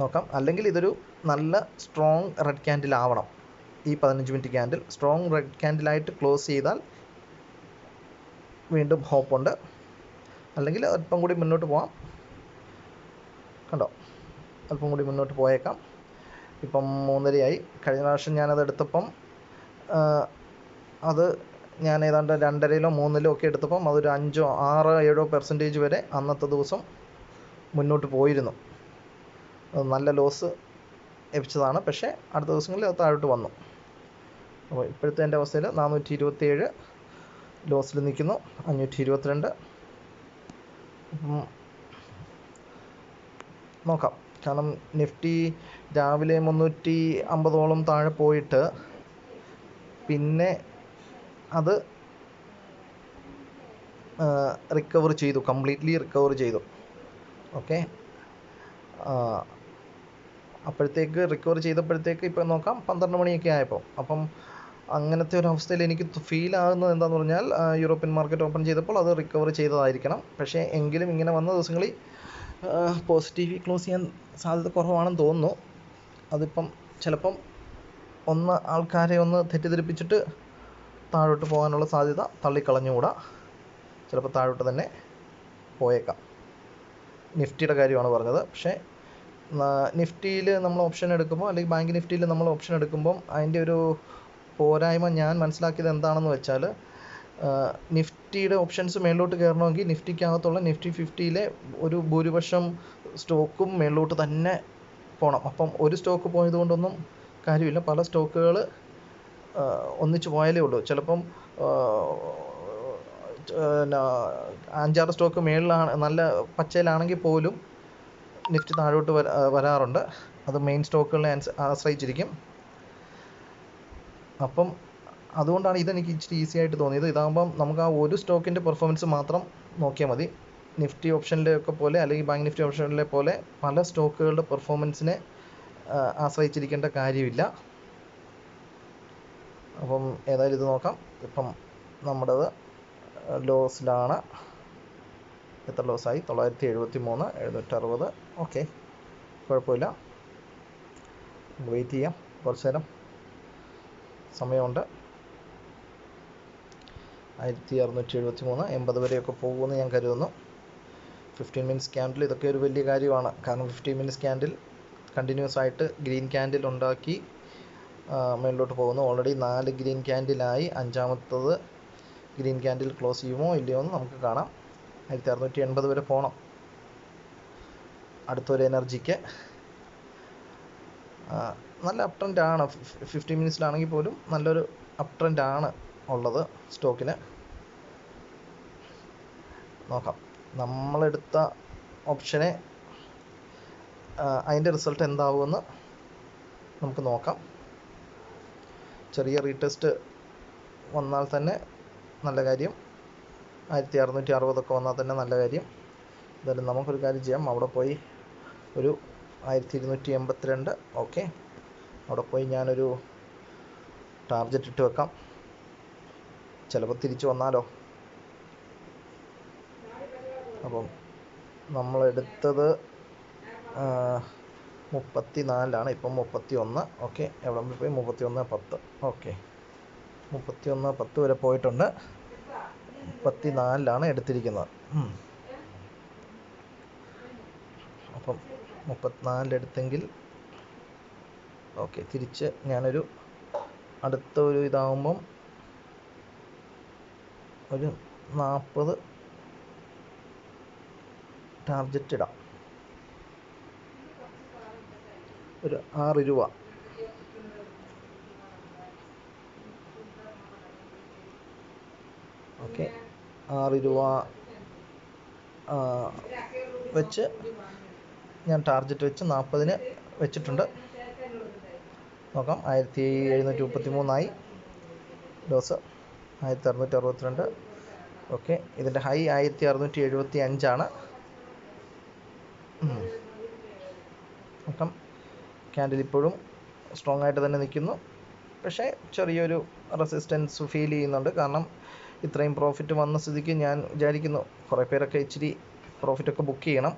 നോക്കാം. അല്ലെങ്കിൽ ഇതൊരു നല്ല സ്ട്രോങ് റെഡ് ക്യാൻഡിൽ ആവണം. ഈ 15 മിനിറ്റ് ക്യാൻഡിൽ സ്ട്രോങ് റെഡ് ക്യാൻഡിലായിട്ട് ക്ലോസ് ചെയ്താൽ വീണ്ടും ഹോപ്പുണ്ട്. അല്ലെങ്കിൽ അല്പം കൂടി മുന്നോട്ട് പോകാം. കണ്ടോ, അല്പം കൂടി മുന്നോട്ട് പോയേക്കാം. ഇപ്പം 3.5 കഴിഞ്ഞ പ്രാവശ്യം ഞാനത് എടുത്തപ്പം അത് ഞാൻ ഏതാണ്ട് 2.5-ലോ 3-ലോ ഒക്കെ എടുത്തപ്പം അതൊരു 5, 6, 7% വരെ അന്നത്തെ ദിവസം മുന്നോട്ട് പോയിരുന്നു. നല്ല ലോസ് ലഭിച്ചതാണ്. പക്ഷേ അടുത്ത ദിവസങ്ങളിൽ അത് താഴോട്ട് വന്നു. അപ്പോൾ ഇപ്പോഴത്തെ എൻ്റെ അവസ്ഥയിൽ 427 ലോസിൽ നിൽക്കുന്നു. 522. നോക്കാം. കാരണം നിഫ്റ്റി രാവിലെ 350-ഓളം താഴെ പോയിട്ട് പിന്നെ അത് റിക്കവർ ചെയ്തു, കംപ്ലീറ്റ്ലി റിക്കവർ ചെയ്തു. ഓക്കെ, അപ്പോഴത്തേക്ക് റിക്കവർ ചെയ്തപ്പോഴത്തേക്ക് ഇപ്പം നോക്കാം 12 മണിയൊക്കെ ആയപ്പോൾ. അപ്പം അങ്ങനത്തെ ഒരു അവസ്ഥയിൽ എനിക്ക് ഫീൽ ആകുന്നത് എന്താണെന്ന് പറഞ്ഞാൽ യൂറോപ്യൻ മാർക്കറ്റ് ഓപ്പൺ ചെയ്തപ്പോൾ അത് റിക്കവർ ചെയ്തതായിരിക്കണം. പക്ഷേ എങ്കിലും ഇങ്ങനെ വന്ന ദിവസങ്ങളിൽ പോസിറ്റീവ് ക്ലോസ് ചെയ്യാൻ സാധ്യത കുറവാണെന്ന് തോന്നുന്നു. അതിപ്പം ചിലപ്പം ആൾക്കാരെ ഒന്ന് തെറ്റിദ്ധരിപ്പിച്ചിട്ട് താഴോട്ട് പോകാനുള്ള സാധ്യത തള്ളിക്കളഞ്ഞുകൂടാ. ചിലപ്പോൾ താഴോട്ട് തന്നെ പോയേക്കാം. നിഫ്റ്റിയുടെ കാര്യമാണ് പറഞ്ഞത്. പക്ഷേ നിഫ്റ്റിയിൽ നമ്മൾ ഓപ്ഷൻ എടുക്കുമ്പോൾ, അല്ലെങ്കിൽ ബാങ്ക് നിഫ്റ്റിയിൽ നമ്മൾ ഓപ്ഷൻ എടുക്കുമ്പം അതിൻ്റെ ഒരു പോരായ്മ ഞാൻ മനസ്സിലാക്കിയത് എന്താണെന്ന് വെച്ചാൽ, നിഫ്റ്റിയുടെ ഓപ്ഷൻസ് മേളിലോട്ട് കയറണമെങ്കിൽ നിഫ്റ്റിക്കകത്തുള്ള നിഫ്റ്റി 50-യിലെ ഒരു ഭൂരിപക്ഷം സ്റ്റോക്കും മേളിലോട്ട് തന്നെ പോകണം. അപ്പം ഒരു സ്റ്റോക്ക് പോയത് കൊണ്ടൊന്നും കാര്യമില്ല. പല സ്റ്റോക്കുകൾ ഒന്നിച്ച് പോയാലേ ഉള്ളൂ. ചിലപ്പം 5-6 സ്റ്റോക്ക് മേളിലാണ്, നല്ല പച്ചയിലാണെങ്കിൽ പോലും നിഫ്റ്റി താഴോട്ട് വരാറുണ്ട്. അത് മെയിൻ സ്റ്റോക്കുകളെ ആശ്രയിച്ചിരിക്കും. അപ്പം അതുകൊണ്ടാണ് ഇതെനിക്ക് ഇച്ചിരി ഈസി ആയിട്ട് തോന്നിയത്. ഇതാകുമ്പം നമുക്ക് ആ ഒരു സ്റ്റോക്കിൻ്റെ പെർഫോമൻസ് മാത്രം നോക്കിയാൽ മതി. നിഫ്റ്റി ഓപ്ഷനിലെയൊക്കെ പോലെ, അല്ലെങ്കിൽ ബാങ്ക് നിഫ്റ്റി ഓപ്ഷനിലെ പോലെ പല സ്റ്റോക്കുകളുടെ പെർഫോമൻസിനെ ആശ്രയിച്ചിരിക്കേണ്ട കാര്യമില്ല. അപ്പം ഏതായാലും ഇത് നോക്കാം. ഇപ്പം നമ്മുടേത് ലോസിലാണ്. എത്ര ലോസായി? 973, 760. ഓക്കെ, കുഴപ്പമില്ല. വെയിറ്റ് ചെയ്യാം കുറച്ച് നേരം, സമയമുണ്ട്. 1673, 80 വരെയൊക്കെ പോകുമെന്ന് ഞാൻ കരുതുന്നു. 15 മിനിറ്റ്സ് ക്യാൻഡിൽ ഇതൊക്കെ ഒരു വലിയ കാര്യമാണ്. കാരണം 15 മിനിറ്റ്സ് ക്യാൻഡിൽ കണ്ടിന്യൂസ് ആയിട്ട് ഗ്രീൻ ക്യാൻഡിൽ ഉണ്ടാക്കി മേളിലോട്ട് പോകുന്നു. ഓൾറെഡി 4 ഗ്രീൻ ക്യാൻഡിലായി. 5-മത്തത് ഗ്രീൻ ക്യാൻഡിൽ ക്ലോസ് ചെയ്യുമോ ഇല്ലയോ എന്ന് നമുക്ക് കാണാം. 1680 വരെ പോകണം അടുത്തൊരു എനർജിക്ക്. നല്ല അപ് ട്രെൻഡാണ്. 15 മിനിറ്റ്സിലാണെങ്കിൽ പോലും നല്ലൊരു അപ് ട്രെൻഡാണ് ഉള്ളത് സ്റ്റോക്കിന്. നോക്കാം, നമ്മളെടുത്ത ഓപ്ഷനെ അതിൻ്റെ റിസൾട്ട് എന്താവുമെന്ന് നമുക്ക് നോക്കാം. ചെറിയ റീടെസ്റ്റ് വന്നാൽ തന്നെ നല്ല കാര്യം. 1660 വന്നാൽ തന്നെ നല്ല കാര്യം. എന്തായാലും നമുക്കൊരു കാര്യം ചെയ്യാം, അവിടെ പോയി ഒരു 1282, ഓക്കെ, അവിടെ പോയി ഞാനൊരു ടാർഗറ്റ് ഇട്ട് വെക്കാം. ചിലപ്പോൾ തിരിച്ചു വന്നാലോ. അപ്പം നമ്മളെടുത്തത് 34, ഇപ്പം 31. ഓക്കെ, എവിടെ പോയി? 31.10. ഓക്കെ, 31.10 വരെ പോയിട്ടുണ്ട്. 34 എടുത്തിരിക്കുന്നത്. അപ്പം 34 എടുത്തെങ്കിൽ ഓക്കെ, തിരിച്ച് ഞാനൊരു അടുത്ത ഒരു ഇതാവുമ്പം ഒരു 40 ടാർജറ്റ് ഇടാം. ഒരു 6 രൂപ. ഓക്കെ, 6 രൂപ വെച്ച് ഞാൻ ടാർജറ്റ് വെച്ച് 40-ന് വെച്ചിട്ടുണ്ട്. നോക്കാം, 1733 ലോസ് 1662. ഓക്കെ, ഇതിൻ്റെ ഹൈ 1675. നോക്കാം, ക്യാൻഡിൽ ഇപ്പോഴും സ്ട്രോങ് ആയിട്ട് തന്നെ നിൽക്കുന്നു. പക്ഷേ ചെറിയൊരു റെസിസ്റ്റൻസ് ഫീൽ ചെയ്യുന്നുണ്ട്. കാരണം ഇത്രയും പ്രോഫിറ്റ് വന്ന സ്ഥിതിക്ക് ഞാൻ വിചാരിക്കുന്നു കുറേ പേരൊക്കെ ഇച്ചിരി പ്രോഫിറ്റൊക്കെ ബുക്ക് ചെയ്യണം.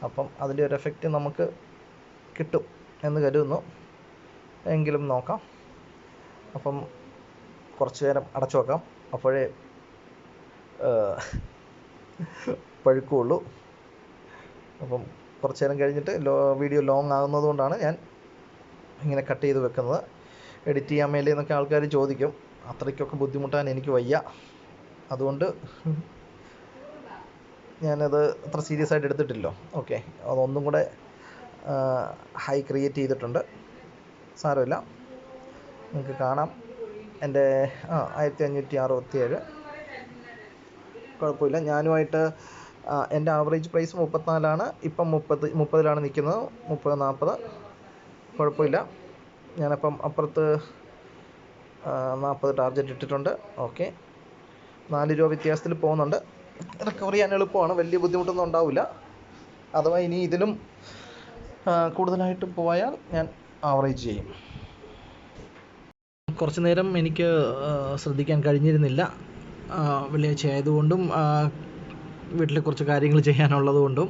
അപ്പം അതിൻ്റെ ഒരു എഫക്റ്റ് നമുക്ക് കിട്ടും എന്ന് കരുതുന്നു. എങ്കിലും നോക്കാം. അപ്പം കുറച്ച് നേരം അടച്ചു വെക്കാം, അപ്പോഴേ പഴുക്കുള്ളൂ. അപ്പം കുറച്ച് നേരം കഴിഞ്ഞിട്ട് വീഡിയോ ലോങ് ആകുന്നത് കൊണ്ടാണ് ഞാൻ ഇങ്ങനെ കട്ട് ചെയ്ത് വെക്കുന്നത്. എഡിറ്റ് ചെയ്യാൻ മേലെ എന്നൊക്കെ ആൾക്കാർ ചോദിക്കും. അത്രയ്ക്കൊക്കെ ബുദ്ധിമുട്ടാൻ എനിക്ക് വയ്യ. അതുകൊണ്ട് ഞാനത് അത്ര സീരിയസ് ആയിട്ട് എടുത്തിട്ടില്ലോ. ഓക്കെ, അതൊന്നും കൂടെ ഹൈ ക്രിയേറ്റ് ചെയ്തിട്ടുണ്ട്. സാരമില്ല, നിങ്ങൾക്ക് കാണാം. എൻ്റെ 1567, കുഴപ്പമില്ല. ഞാനുമായിട്ട് എൻ്റെ ആവറേജ് പ്രൈസ് 34. ഇപ്പം 30-ലാണ് നിൽക്കുന്നത്. 30-40, കുഴപ്പമില്ല. ഞാനപ്പം അപ്പുറത്ത് 40 ടാർജറ്റ് ഇട്ടിട്ടുണ്ട്. ഓക്കെ, 4 രൂപ വ്യത്യാസത്തിൽ പോകുന്നുണ്ട്. റിക്കവർ ചെയ്യാൻ എളുപ്പമാണ്, വലിയ ബുദ്ധിമുട്ടൊന്നും ഉണ്ടാവില്ല. അഥവാ ഇനി ഇതിലും കൂടുതലായിട്ട് പോയാൽ ഞാൻ ആവറേജ് ചെയ്യും. കുറച്ച് നേരം എനിക്ക് ശ്രദ്ധിക്കാൻ കഴിഞ്ഞിരുന്നില്ല. വെള്ളിയാഴ്ച ആയതുകൊണ്ടും വീട്ടിൽ കുറച്ച് കാര്യങ്ങൾ ചെയ്യാനുള്ളതുകൊണ്ടും.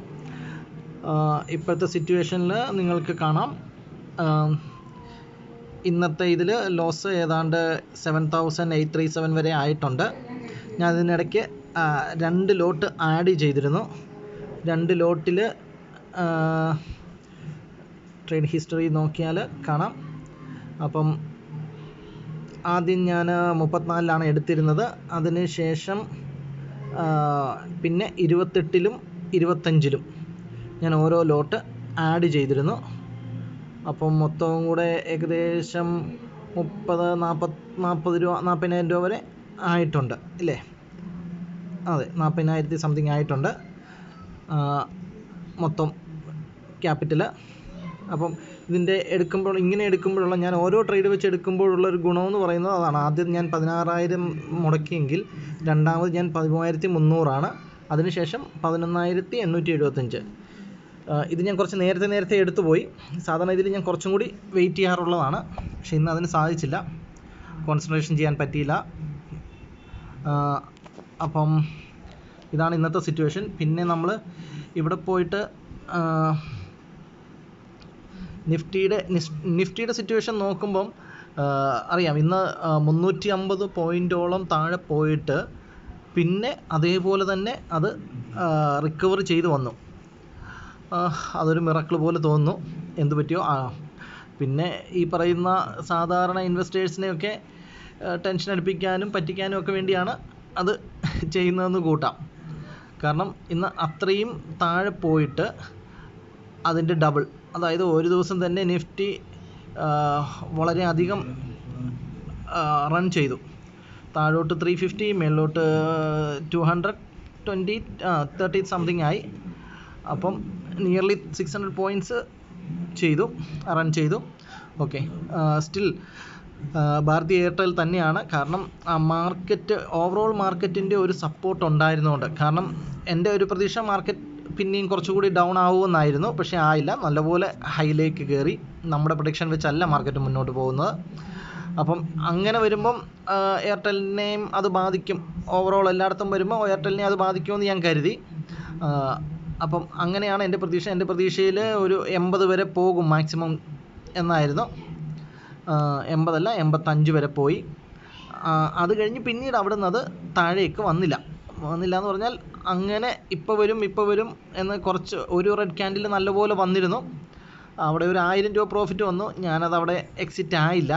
ഇപ്പോഴത്തെ സിറ്റുവേഷനിൽ നിങ്ങൾക്ക് കാണാം, ഇന്നത്തെ ഇതിൽ ലോസ് ഏതാണ്ട് 7,837 വരെ ആയിട്ടുണ്ട്. ഞാൻ അതിനിടയ്ക്ക് 2 ലോട്ട് ആഡ് ചെയ്തിരുന്നു. 2 ലോട്ടിൽ ട്രേഡ് ഹിസ്റ്ററി നോക്കിയാൽ കാണാം. അപ്പം ആദ്യം ഞാൻ 34-ലാണ് എടുത്തിരുന്നത്. അതിന് ശേഷം പിന്നെ 28-ലും 25-ലും ഞാൻ ഓരോ ലോട്ട് ആഡ് ചെയ്തിരുന്നു. അപ്പം മൊത്തവും കൂടെ ഏകദേശം 40,000 രൂപ വരെ ആയിട്ടുണ്ട് ഇല്ലേ? അതെ, 40,000 സംതിങ് ആയിട്ടുണ്ട് മൊത്തം ക്യാപിറ്റൽ. അപ്പം ഇതിൻ്റെ ഇങ്ങനെ എടുക്കുമ്പോഴുള്ള, ഞാൻ ഓരോ ട്രേഡ് വെച്ച് എടുക്കുമ്പോഴുള്ളൊരു ഗുണമെന്ന് പറയുന്നത് അതാണ്. ആദ്യം ഞാൻ 16,000 മുടക്കിയെങ്കിൽ രണ്ടാമത് ഞാൻ 13,300 അതിനുശേഷം 11,875. ഇത് ഞാൻ കുറച്ച് നേരത്തെ എടുത്തു പോയി. സാധാരണ ഇതിൽ ഞാൻ കുറച്ചും കൂടി വെയിറ്റ് ചെയ്യാറുള്ളതാണ്, പക്ഷെ ഇന്ന് അതിന് സാധിച്ചില്ല, കോൺസെൻട്രേഷൻ ചെയ്യാൻ പറ്റിയില്ല. അപ്പം ഇതാണ് ഇന്നത്തെ സിറ്റുവേഷൻ. പിന്നെ നമ്മൾ ഇവിടെ പോയിട്ട് നിഫ്റ്റിയുടെ സിറ്റുവേഷൻ നോക്കുമ്പം അറിയാം, ഇന്ന് 350 പോയിൻറ്റോളം താഴെ പോയിട്ട് പിന്നെ അതേപോലെ തന്നെ അത് റിക്കവർ ചെയ്ത് വന്നു. അതൊരു മിറക്കിൾ പോലെ തോന്നുന്നു. എന്ത് പറ്റിയോ? പിന്നെ ഈ പറയുന്ന സാധാരണ ഇൻവെസ്റ്റേഴ്സിനെയൊക്കെ ടെൻഷൻ അടുപ്പിക്കാനും പറ്റിക്കാനും ഒക്കെ വേണ്ടിയാണ് അത് ചെയ്യുന്നതെന്ന് കൂട്ടാം. കാരണം ഇന്ന് അത്രയും താഴെ പോയിട്ട് അതിൻ്റെ ഡബിൾ, അതായത് ഒരു ദിവസം തന്നെ നിഫ്റ്റി വളരെയധികം റൺ ചെയ്തു. താഴോട്ട് 350, മേലോട്ട് 230 സംതിങ് ആയി. അപ്പം നിയർലി 600 പോയിൻറ്റ്സ് റൺ ചെയ്തു. ഓക്കെ, സ്റ്റിൽ ഭാരതി എയർടെൽ തന്നെയാണ്. കാരണം ഓവറോൾ മാർക്കറ്റിൻ്റെ ഒരു സപ്പോർട്ട് ഉണ്ടായിരുന്നുകൊണ്ട്. കാരണം എൻ്റെ ഒരു പ്രതീക്ഷ മാർക്കറ്റ് പിന്നെയും കുറച്ചുകൂടി ഡൗൺ ആവുമെന്നായിരുന്നു, പക്ഷേ ആയില്ല. നല്ലപോലെ ഹൈയിലേക്ക് കയറി. നമ്മുടെ പ്രഡിക്ഷൻ വെച്ചല്ല മാർക്കറ്റ് മുന്നോട്ട് പോകുന്നത്. അപ്പം അങ്ങനെ വരുമ്പം എയർടെലിനെയും അത് ബാധിക്കും. ഓവറോൾ എല്ലായിടത്തും വരുമ്പോൾ എയർടെലിനെ അത് ബാധിക്കുമെന്ന് ഞാൻ കരുതി. അപ്പം അങ്ങനെയാണ് എൻ്റെ പ്രതീക്ഷ. എൻ്റെ പ്രതീക്ഷയിൽ ഒരു 80 വരെ പോകും മാക്സിമം എന്നായിരുന്നു. 80 അല്ല, 85 വരെ പോയി. അത് കഴിഞ്ഞ് പിന്നീട് അവിടെ നിന്ന് അത് താഴേക്ക് വന്നില്ല എന്ന് പറഞ്ഞാൽ, അങ്ങനെ ഇപ്പോൾ വരും എന്ന് ഒരു റെഡ് ക്യാൻഡിൽ നല്ലപോലെ വന്നിരുന്നു. അവിടെ ഒരു 1000 രൂപ പ്രോഫിറ്റ് വന്നു. ഞാനത് അവിടെ എക്സിറ്റ് ആയില്ല.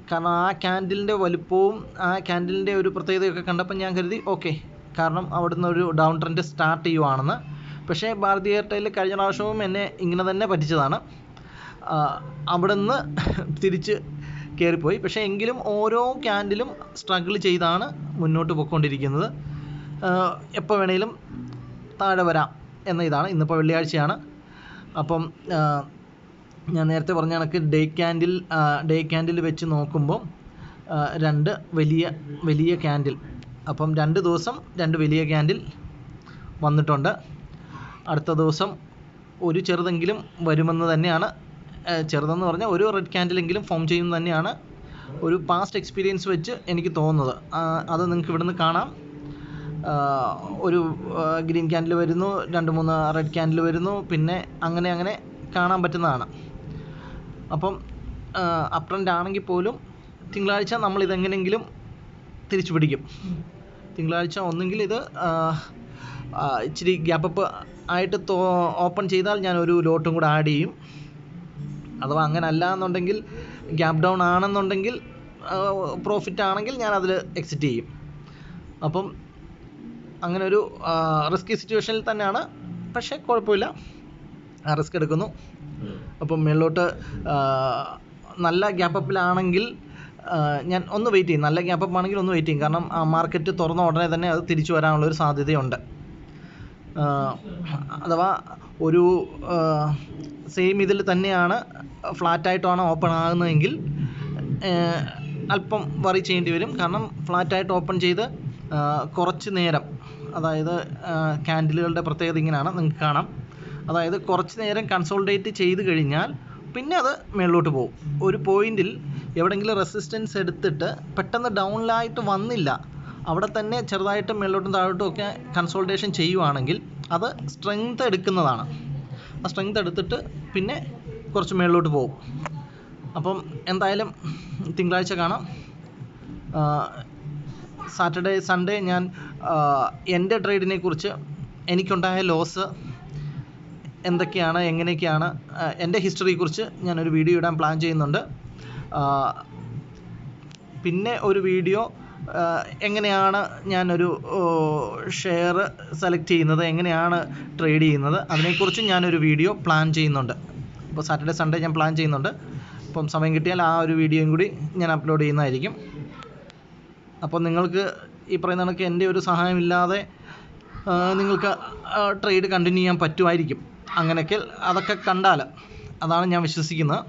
കാരണം ആ ക്യാൻഡിലിൻ്റെ വലുപ്പവും ആ ക്യാൻഡിലിൻ്റെ ഒരു പ്രത്യേകതയൊക്കെ കണ്ടപ്പോൾ ഞാൻ കരുതി ഓക്കെ, കാരണം അവിടുന്ന് ഒരു ഡൗൺ ട്രെൻഡ് സ്റ്റാർട്ട് ചെയ്യുവാണെന്ന്. പക്ഷേ ഭാരതി എയർടെൽ കഴിഞ്ഞ പ്രാവശ്യവും എന്നെ ഇങ്ങനെ തന്നെ പറ്റിച്ചതാണ്. അവിടുന്ന് തിരിച്ച് കയറിപ്പോയി. പക്ഷേ എങ്കിലും ഓരോ ക്യാൻഡിലും സ്ട്രഗിൾ ചെയ്താണ് മുന്നോട്ട് പോയിക്കൊണ്ടിരിക്കുന്നത്. എപ്പോൾ വേണേലും താഴെ വരാം എന്ന ഇതാണ്. ഇന്നിപ്പോൾ വെള്ളിയാഴ്ചയാണ്. അപ്പം ഞാൻ നേരത്തെ പറഞ്ഞ കണക്ക് ഡേ ക്യാൻഡിൽ വെച്ച് നോക്കുമ്പോൾ 2 വലിയ ക്യാൻഡിൽ. അപ്പം 2 ദിവസം 2 വലിയ ക്യാൻഡിൽ വന്നിട്ടുണ്ട്. അടുത്ത ദിവസം ഒരു ചെറുതെങ്കിലും വരുമെന്ന് തന്നെയാണ്, ചെറുതെന്ന് പറഞ്ഞാൽ ഒരു റെഡ് ക്യാൻഡിലെങ്കിലും ഫോം ചെയ്യുമെന്ന് തന്നെയാണ് ഒരു പാസ്റ്റ് എക്സ്പീരിയൻസ് വെച്ച് എനിക്ക് തോന്നുന്നത്. അത് നിങ്ങൾക്ക് ഇവിടുന്ന് കാണാം. ഒരു ഗ്രീൻ ക്യാൻഡിൽ വരുന്നു, 2-3 റെഡ് ക്യാൻഡിൽ വരുന്നു, പിന്നെ അങ്ങനെ കാണാൻ പറ്റുന്നതാണ്. അപ്പം അപ് ട്രെൻഡ് ആണെങ്കിൽ പോലും തിങ്കളാഴ്ച നമ്മളിതെങ്ങനെയെങ്കിലും തിരിച്ചു പിടിക്കും. തിങ്കളാഴ്ച ഒന്നെങ്കിൽ ഇത് ഇച്ചിരി ഗ്യാപ്പപ്പ് ആയിട്ട് ഓപ്പൺ ചെയ്താൽ ഞാൻ ഒരു ലോട്ടും കൂടെ ആഡ് ചെയ്യും. അഥവാ അങ്ങനെ അല്ല എന്നുണ്ടെങ്കിൽ, ഗ്യാപ്പ് ഡൗൺ ആണെന്നുണ്ടെങ്കിൽ, പ്രോഫിറ്റ് ആണെങ്കിൽ ഞാൻ അതിൽ എക്സിറ്റ് ചെയ്യും. അപ്പം അങ്ങനെ ഒരു റിസ്കി സിറ്റുവേഷനിൽ തന്നെയാണ്. പക്ഷേ കുഴപ്പമില്ല, റിസ്ക് എടുക്കുന്നു. അപ്പം മേളിലോട്ട് നല്ല ഗ്യാപ്പപ്പിലാണെങ്കിൽ ഞാൻ ഒന്ന് വെയിറ്റ് ചെയ്യും. നല്ല ഗ്യാപ്പപ്പ് ആണെങ്കിൽ ഒന്ന് വെയിറ്റ് ചെയ്യും. കാരണം ആ മാർക്കറ്റ് തുറന്ന ഉടനെ തന്നെ അത് തിരിച്ചു വരാനുള്ളൊരു സാധ്യതയുണ്ട്. അഥവാ ഒരു സെയിം ഇതിൽ തന്നെയാണ് ഫ്ലാറ്റായിട്ടാണ് ഓപ്പൺ ആകുന്നതെങ്കിൽ അല്പം വറി ചെയ്യേണ്ടി വരും. കാരണം ഫ്ലാറ്റായിട്ട് ഓപ്പൺ ചെയ്ത് കുറച്ച് നേരം, അതായത് ക്യാൻഡിലുകളുടെ പ്രത്യേകത ഇങ്ങനെയാണ്, നിങ്ങൾക്ക് കാണാം. അതായത് കുറച്ച് നേരം കൺസോൾഡേറ്റ് ചെയ്ത് കഴിഞ്ഞാൽ പിന്നെ അത് മേളിലോട്ട് പോകും. ഒരു പോയിന്റിൽ എവിടെയെങ്കിലും റെസിസ്റ്റൻസ് എടുത്തിട്ട് പെട്ടെന്ന് ഡൗണിലായിട്ട് വന്നില്ല, അവിടെ തന്നെ ചെറുതായിട്ട് മേലോട്ടും താഴോട്ടും ഒക്കെ കൺസോൾട്ടേഷൻ ചെയ്യുവാണെങ്കിൽ അത് സ്ട്രെങ്ത് എടുക്കുന്നതാണ്. ആ സ്ട്രെങ്ത് എടുത്തിട്ട് പിന്നെ കുറച്ച് മേളിലോട്ട് പോകും. അപ്പം എന്തായാലും തിങ്കളാഴ്ച കാണാം. സാറ്റർഡേ സൺഡേ ഞാൻ എൻ്റെ ട്രേഡിനെ കുറിച്ച്, എനിക്കുണ്ടായ ലോസ് എന്തൊക്കെയാണ്, എങ്ങനെയൊക്കെയാണ്, എൻ്റെ ഹിസ്റ്ററിയെക്കുറിച്ച് ഞാനൊരു വീഡിയോ ഇടാൻ പ്ലാൻ ചെയ്യുന്നുണ്ട്. പിന്നെ ഒരു വീഡിയോ എങ്ങനെയാണ് ഞാനൊരു ഷെയർ സെലക്ട് ചെയ്യുന്നത്, എങ്ങനെയാണ് ട്രേഡ് ചെയ്യുന്നത്, അതിനെക്കുറിച്ച് ഞാനൊരു വീഡിയോ പ്ലാൻ ചെയ്യുന്നുണ്ട്. അപ്പോൾ സാറ്റർഡേ സൺഡേ ഞാൻ പ്ലാൻ ചെയ്യുന്നുണ്ട്. അപ്പം സമയം കിട്ടിയാൽ ആ ഒരു വീഡിയോയും കൂടി ഞാൻ അപ്ലോഡ് ചെയ്യുന്നതായിരിക്കും. അപ്പോൾ നിങ്ങൾക്ക് ഈ പറയുന്ന കണക്ക് എൻ്റെ ഒരു സഹായമില്ലാതെ നിങ്ങൾക്ക് ട്രേഡ് കണ്ടിന്യൂ ചെയ്യാൻ പറ്റുമായിരിക്കും. അങ്ങനെയൊക്കെ അതൊക്കെ കണ്ടാൽ അതാണ് ഞാൻ വിശ്വസിക്കുന്നത്.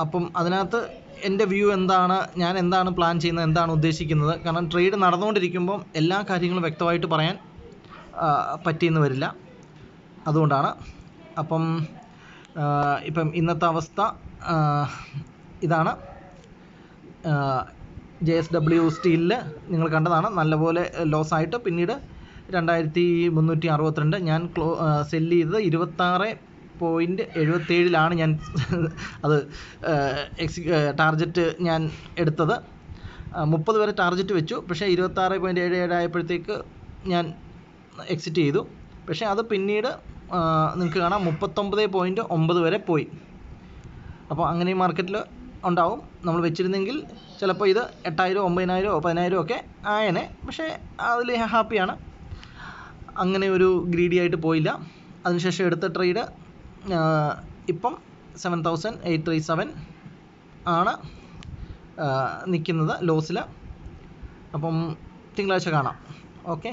അപ്പം അതിനകത്ത് എൻ്റെ വ്യൂ എന്താണ്, ഞാൻ എന്താണ് പ്ലാൻ ചെയ്യുന്നത്, എന്താണ് ഉദ്ദേശിക്കുന്നത്, കാരണം ട്രേഡ് നടന്നുകൊണ്ടിരിക്കുമ്പം എല്ലാ കാര്യങ്ങളും വ്യക്തമായിട്ട് പറയാൻ പറ്റിയെന്ന് വരില്ല, അതുകൊണ്ടാണ്. അപ്പം ഇപ്പം ഇന്നത്തെ അവസ്ഥ ഇതാണ്. JSW സ്റ്റീലിൽ നിങ്ങൾ കണ്ടതാണ്, നല്ലപോലെ ലോസായിട്ട് പിന്നീട് 2362 ഞാൻ സെല്ല് ചെയ്തത് 26.77 ഞാൻ അത് ടാർജറ്റ് ഞാൻ എടുത്തത്. 30 വരെ ടാർജറ്റ് വെച്ചു, പക്ഷേ 26.77 ആയപ്പോഴത്തേക്ക് ഞാൻ എക്സിറ്റ് ചെയ്തു. പക്ഷേ അത് പിന്നീട് നിങ്ങൾക്ക് കാണാം 39.9 വരെ പോയി. അപ്പോൾ അങ്ങനെ ഈ മാർക്കറ്റിൽ ഉണ്ടാവും. നമ്മൾ വെച്ചിരുന്നെങ്കിൽ ചിലപ്പോൾ ഇത് 8000, 9000, 10000 ഒക്കെ ആയനെ. പക്ഷേ അതിൽ ഹാപ്പിയാണ്, അങ്ങനെ ഒരു ഗ്രീഡി ആയിട്ട് പോയില്ല. അതിനുശേഷം എടുത്ത ട്രേഡ് ഇപ്പം 7837 ആണ് നിൽക്കുന്നത് ലോസിൽ. അപ്പം തിങ്കളാഴ്ച കാണാം. ഓക്കെ,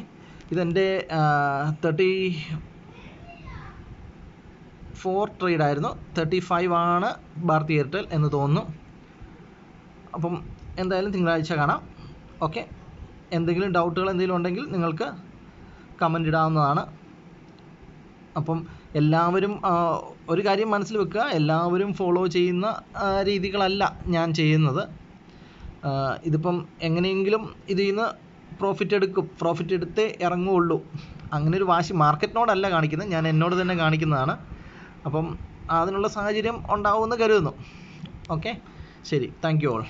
ഇതെൻ്റെ 34 ട്രേഡായിരുന്നു. 35 ആണ് ഭാരതി എയർടെൽ എന്ന് തോന്നുന്നു. അപ്പം എന്തായാലും തിങ്കളാഴ്ച കാണാം. ഓക്കെ, എന്തെങ്കിലും ഡൗട്ടുകൾ എന്തെങ്കിലും ഉണ്ടെങ്കിൽ നിങ്ങൾക്ക് കമൻ്റ് ഇടാവുന്നതാണ്. അപ്പം എല്ലാവരും ഒരു കാര്യം മനസ്സിൽ വെക്കുക, എല്ലാവരും ഫോളോ ചെയ്യുന്ന രീതികളല്ല ഞാൻ ചെയ്യുന്നത്. ഇതിപ്പം എങ്ങനെയെങ്കിലും ഇതിൽ നിന്ന് പ്രോഫിറ്റ് എടുത്തേ ഇറങ്ങുകയുള്ളൂ. അങ്ങനെ ഒരു വാശി മാർക്കറ്റിനോടല്ല കാണിക്കുന്നത്, ഞാൻ എന്നോട് തന്നെ കാണിക്കുന്നതാണ്. അപ്പം അതിനുള്ള സാഹചര്യം ഉണ്ടാവുമെന്ന് കരുതുന്നു. ഓക്കെ, ശരി, താങ്ക് യു ഓൾ.